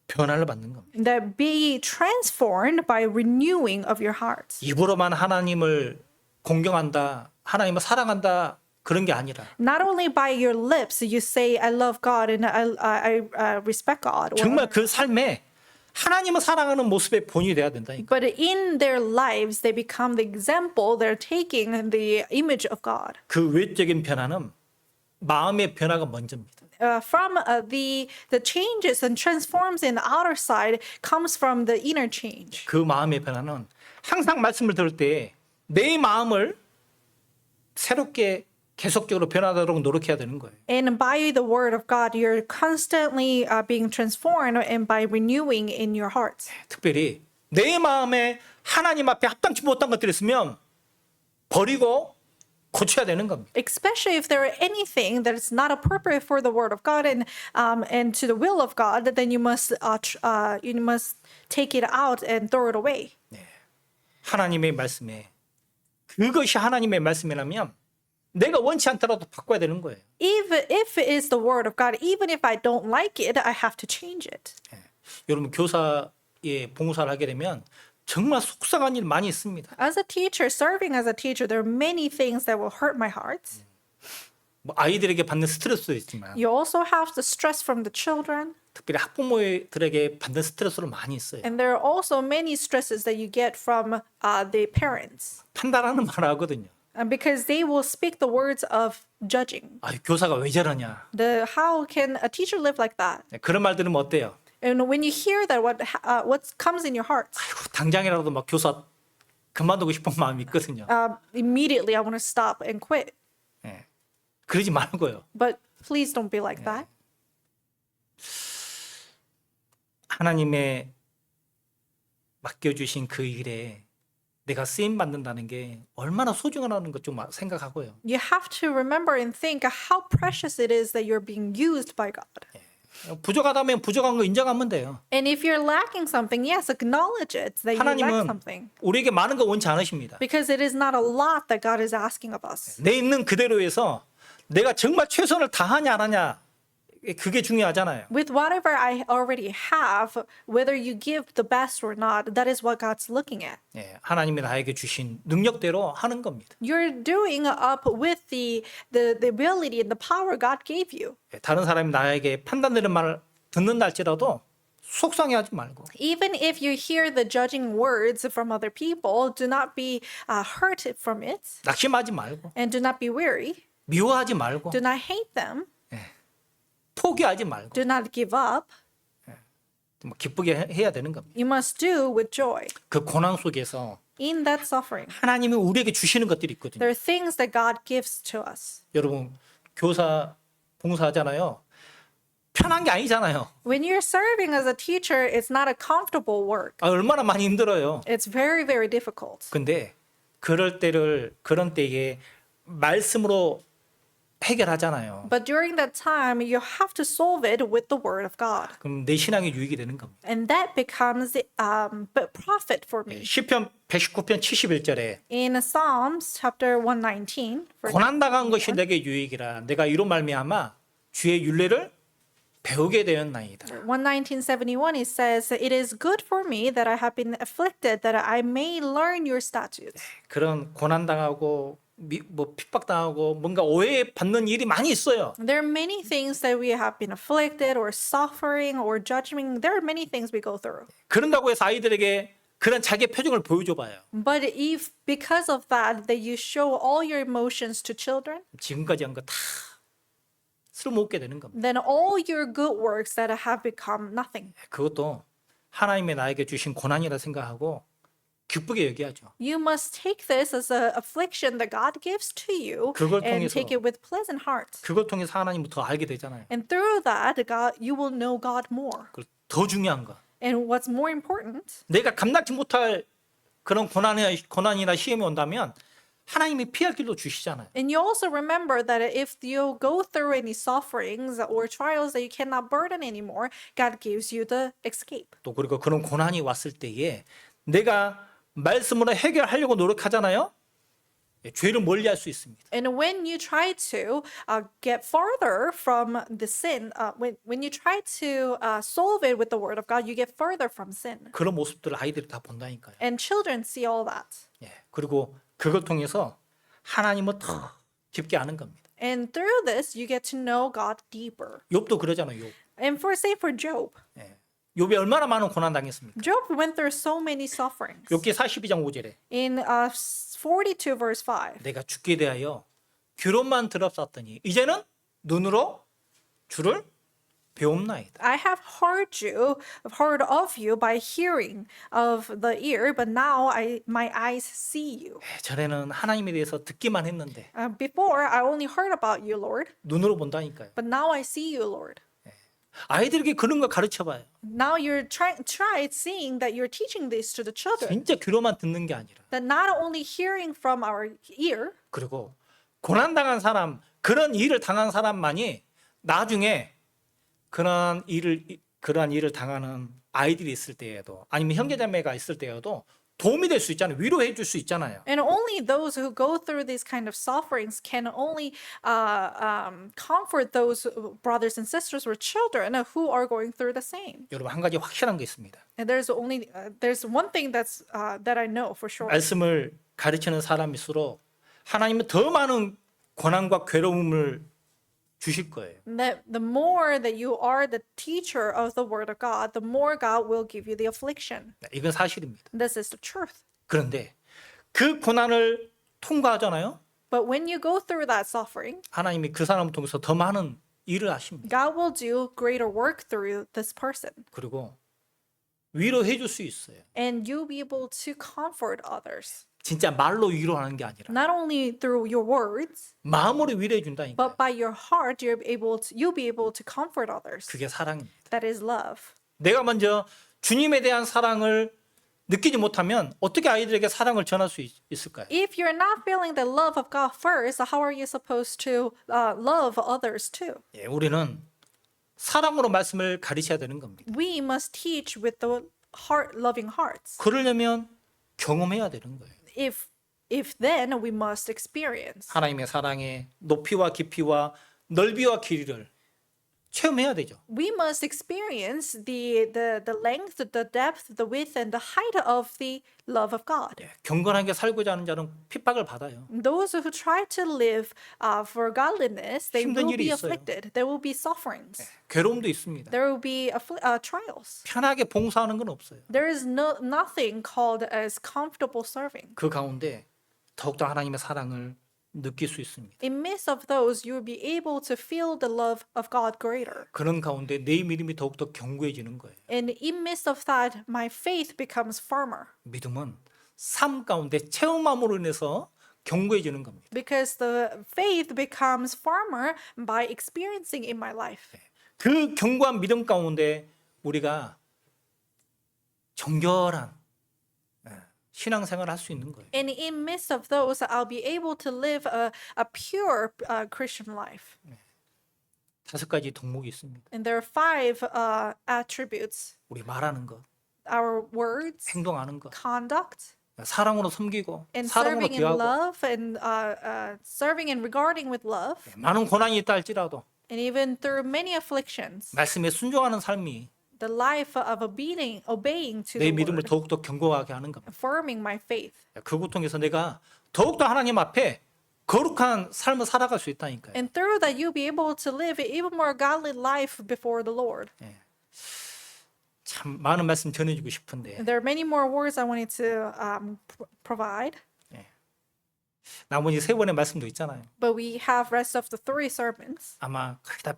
변화를 받는 겁니다. That be transformed by renewing of your hearts. 입으로만 하나님을 공경한다, 하나님을 사랑한다 그런 게 아니라 Not only by your lips you say I love God and I respect God, 정말 그 삶에 하나님을 사랑하는 모습의 본이 돼야 된다니까. but in their lives they become the example. They're taking the image of God. 그 외적인 변화는 마음의 변화가 먼저입니다. From the changes and transforms in the outer side comes from the inner change. 그 마음의 변화는 항상 말씀을 들을 때 내 마음을 새롭게 계속적으로 변화하도록 노력해야 되는 거예요. And by the word of God, you're constantly being transformed, and by renewing in your hearts. 특별히 내 마음에 하나님 앞에 합당치 못한 것들이 있으면 버리고 고쳐야 되는 겁니다. Especially if there are anything that is not appropriate for the word of God and to the will of God, then you must take it out and throw it away. 하나님의 말씀에 그것이 하나님의 말씀이라면 내가 원치 않더라도 바꿔야 되는 거예요. If it is the word of God, even if I don't like it, I have to change it. 여러분 교사에 봉사를 하게 되면 정말 속상한 일 많이 있습니다. As a teacher, serving as a teacher, there are many things that will hurt my heart. 뭐 아이들에게 받는 스트레스도 있지만 You also have the stress from the children, 특별히 학부모들에게 받는 스트레스를 많이 있어요. and there are also many stresses that you get from the parents. 판단하는 말을 하거든요. Because they will speak the words of judging. 아, 교사가 왜 저러냐. How can a teacher live like that? 그런 말 들으면 어때요? And when you hear that, what comes in your heart? 아이고, 당장이라도 막 교사 그만두고 싶은 마음이 있거든요. Immediately, I want to stop and quit. 예. 그러지 말고요. But please don't be like that. 하나님의 맡겨주신 그 일에 내가 쓰임 받는다는 게 얼마나 소중하다는 것 좀 생각하고요. You have to remember and think how precious it is that you're being used by God. 부족하다면 부족한 거 인정하면 돼요. And if you're lacking something, yes, acknowledge it that you lack 하나님은 something. 우리에게 많은 거 원치 않으십니다. Because it is not a lot that God is asking of us. 내 있는 그대로에서 내가 정말 최선을 다하냐 안 하냐 그게 중요하잖아요. With whatever I already have, whether you give the best or not, that is what God's looking at. 예, 하나님이 나에게 주신 능력대로 하는 겁니다. You're doing up with the ability and the power God gave you. 예, 다른 사람이 나에게 판단되는 말을 듣는다 할지라도 속상해하지 말고 Even if you hear the judging words from other people, do not be hurt from it, 낙심하지 말고 and do not be weary. 미워하지 말고 Do not hate them. 포기하지 말고 Do not give up. 뭐 기쁘게 해야 되는 겁니다. You must do with joy. 그 고난 속에서 In that suffering, 하나님이 우리에게 주시는 것들이 있거든요. there are things that God gives to us. 여러분 교사 봉사하잖아요. 편한 게 아니잖아요. When you're serving as a teacher, it's not a comfortable work. 얼마나 많이 힘들어요. It's very, very difficult. 근데 그런 때에 말씀으로 해결하잖아요. But during that time, you have to solve it with the word of God. 그럼 내 신앙에 유익이 되는 겁니다. And that becomes profit for me. 시편 119편 71절에 In Psalms chapter 119, verse 고난 당한 것이 내게 유익이라 내가 이로 말미암아 주의 율례를 배우게 되었나이다. 1971 it says, "It is good for me that I have been afflicted, that I may learn your statutes." 그런 고난당하고 뭐 핍박당하고 뭔가 오해받는 일이 많이 있어요. There are many things that we have been afflicted or suffering or judging. There are many things we go through. 그런다고 해서 아이들에게 그런 자기의 표정을 보여줘 봐요. But if because of that you show all your emotions to children, 지금까지 한 거 다 쓸모없게 되는 겁니다. then all your good works that have become nothing. 그것도 하나님의 나에게 주신 고난이라 생각하고 기쁘게 여겨야죠. You must take this as a affliction that God gives to you 그걸 and 통해서- take it with pleasant heart. 그걸 통해서 하나님을 더 알게 되잖아요. And through that, God, you will know God more. 그리고 더 중요한 거, And what's more important, 내가 감당치 못할 그런 고난이나 시험이 온다면 하나님이 피할 길도 주시잖아요. and you also remember that if you go through any sufferings or trials that you cannot burden anymore, God gives you the escape. 또 그리고 그런 고난이 왔을 때에 내가 말씀으로 해결하려고 노력하잖아요. 죄를 멀리할 수 있습니다. And when you try to get farther from the sin, when you try to solve it with the word of God, you get further from sin. 그런 모습들을 아이들이 다 본다니까요. And children see all that. 예, 그리고 그걸 통해서 하나님을 더 깊게 아는 겁니다. And through this, you get to know God deeper. 욥도 그러잖아요. 욥. And say for Job, 예. 욥이 얼마나 많은 고난 당했습니까? Job went through so many sufferings. 욥기 42장 5절에 In 42 verse 5, 내가 죽게 대하여 귀로만 들었었더니 이제는 눈으로 주를 배움나이다. I have heard of you by hearing of the ear, but now my eyes see you. 예, 전에는 하나님에 대해서 듣기만 했는데 Before, I only heard about you, Lord, 눈으로 본다니까요. but now I see you, Lord. 아이들에게 그런 거 가르쳐 봐요. Now you're try seeing that you're teaching this to the children. 진짜 귀로만 듣는 게 아니라 That not only hearing from our ear, 그리고 고난 당한 사람, 그런 일을 당한 사람만이 나중에 그러한 일을 당하는 아이들이 있을 때에도 아니면 형제자매가 있을 때에도 도움이 될 수 있잖아요. 위로해 줄 수 있잖아요. and only those who go through these kind of sufferings can only comfort those brothers and sisters or children who are going through the same. 여러분 한 가지 확실한 게 있습니다. And there's one thing that I know for sure. 말씀을 가르치는 사람일수록 하나님은 더 많은 고난과 괴로움을 주실 거예요. That the more that you are the teacher of the word of God, the more God will give you the affliction. 이건 사실입니다. This is the truth. 그런데 그 고난을 통과하잖아요. But when you go through that suffering, 하나님이 그 사람을 통해서 더 많은 일을 하십니다. God will do greater work through this person. 그리고 위로해 줄 수 있어요. And you'll be able to comfort others. 진짜 말로 위로하는 게 아니라 Not only through your words, 마음으로 위로해 준다니까요. but by your heart, you'll be able to comfort others. 그게 사랑입니다. That is love. 내가 먼저 주님에 대한 사랑을 느끼지 못하면 어떻게 아이들에게 사랑을 전할 수 있을까요? If you're not feeling the love of God first, how are you supposed to love others too? 예, 우리는 사랑으로 말씀을 가르쳐야 되는 겁니다. We must teach with the loving hearts. 그러려면 경험해야 되는 거예요. If then we must experience. 하나님의 사랑의 높이와 깊이와 넓이와 길이를 체험해야 되죠. We must experience the length, the depth, the width, and the height of the love of God. 예, 경건하게 살고자 하는 자는 핍박을 받아요. Those who try to live for godliness, they 힘든 will 일이 be 있어요. afflicted. There will be sufferings. 괴로움도 있습니다. There will be trials. 편하게 봉사하는 건 없어요. There is nothing called as comfortable serving. 그 가운데 더욱더 하나님의 사랑을 느낄 수 있습니다. In midst of those, you will be able to feel the love of God greater. 그런 가운데 내 믿음이 더욱더 견고해지는 거예요. And in midst of that, my faith becomes firmer. 믿음은 삶 가운데 체험함으로 인해서 견고해지는 겁니다. Because the faith becomes firmer by experiencing in my life. 그 견고한 믿음 가운데 우리가 정결한 신앙생활을 할 수 있는 거예요. And in midst of those, I'll be able to live a pure Christian life. 5가지 덕목이 있습니다. And there are 5 attributes: 우리 말하는 것, our words, 행동하는 것, conduct, 사랑으로 섬기고 and 사랑으로 serving in 대하고 love, and serving and regarding with love. 많은 고난이 있다 할지라도 And even through many afflictions, 말씀에 순종하는 삶이 the life of obeying to 내 the 믿음을 word, 더욱더 견고하게 하는 겁니다. affirming my faith. 그 고통에서 내가 더욱더 하나님 앞에 거룩한 삶을 살아갈 수 있다니까요. And through that, you'll be able to live an even more godly life before the Lord. 참 많은 말씀 전해주고 싶은데 And there are many more words I wanted to provide, 나머지 세 번의 말씀도 있잖아요. but we have rest of the 3 sermons. 아마 거의 다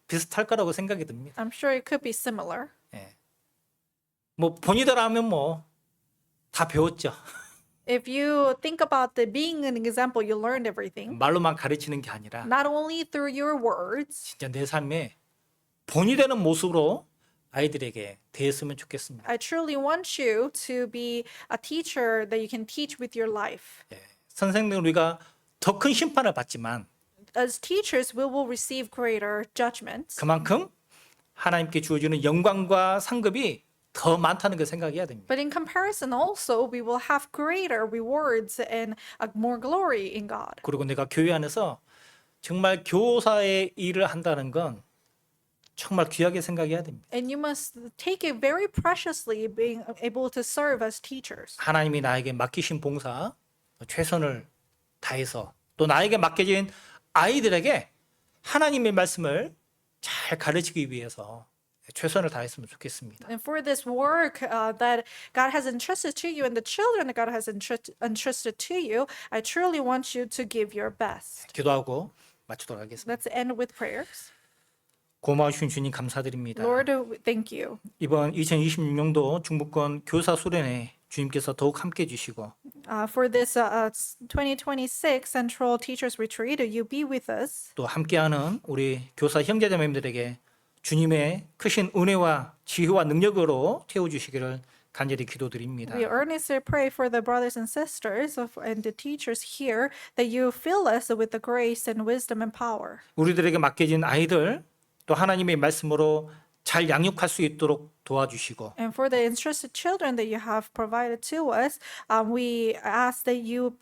비슷할 거라고 생각이 듭니다. I'm sure it could be similar. 뭐 본의대로 하면 뭐 다 배웠죠. If you think about the being an example, you learned everything. 말로만 가르치는 게 아니라 Not only through your words. 진짜 내 삶에 본이 되는 모습으로 아이들에게 대했으면 좋겠습니다. I truly want you to be a teacher that you can teach with your life. 선생님 우리가 더 큰 심판을 받지만 As teachers, we will receive greater judgments. 그만큼 하나님께 주어지는 영광과 상급이 더 많다는 걸 생각해야 됩니다. But in comparison, also, we will have greater rewards and more glory in God. 그리고 내가 교회 안에서 정말 교사의 일을 한다는 건 정말 귀하게 생각해야 됩니다. And you must take it very preciously being able to serve as teachers. 하나님이 나에게 맡기신 봉사 최선을 다해서 또 나에게 맡겨진 아이들에게 하나님의 말씀을 잘 가르치기 위해서 최선을 다했으면 좋겠습니다. And for this work that God has entrusted to you and the children that God has entrusted to you, I truly want you to give your best. 기도하고 마치도록 하겠습니다. Let's end with prayers. 고마우신 주님 감사드립니다. Lord, thank you. 이번 2026년도 중부권 교사 수련회 주님께서 더욱 함께 해주시고 For this 2026 Central Teachers Retreat, you be with us. 또 함께하는 우리 교사 형제자매님들에게 주님의 크신 은혜와 지혜와 능력으로 태워주시기를 간절히 기도드립니다. We earnestly pray for the brothers and sisters and the teachers here that you fill us with the grace and wisdom and power. 우리들에게 맡겨진 아이들 또 하나님의 말씀으로 잘 양육할 수 있도록 도와주시고 And for the entrusted children that you have provided to us, we ask that you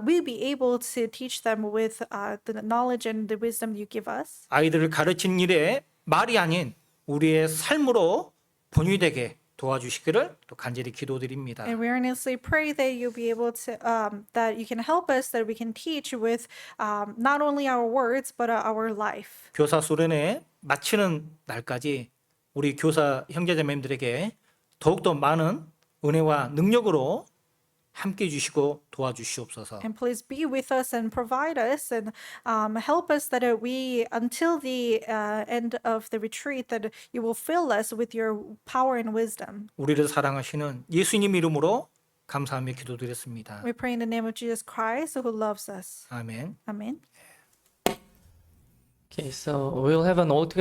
will be able to teach them with the knowledge and the wisdom you give us. 아이들을 가르치는 일에 말이 아닌 우리의 삶으로 본위되게 도와주시기를 또 간절히 기도드립니다. And we earnestly pray that you'll be able to, that you can help us, that we can teach with not only our words, but our life. 교사 수련회 마치는 날까지 우리 교사 형제자매님들에게 더욱더 많은 은혜와 능력으로 함께 해주시고 도와주시옵소서. And please be with us and provide us and help us that we, until the end of the retreat, that you will fill us with your power and wisdom. 우리를 사랑하시는 예수님 이름으로 감사하며 기도드렸습니다. We pray in the name of Jesus Christ who loves us. 아멘. Amen. Okay, so we'll have an all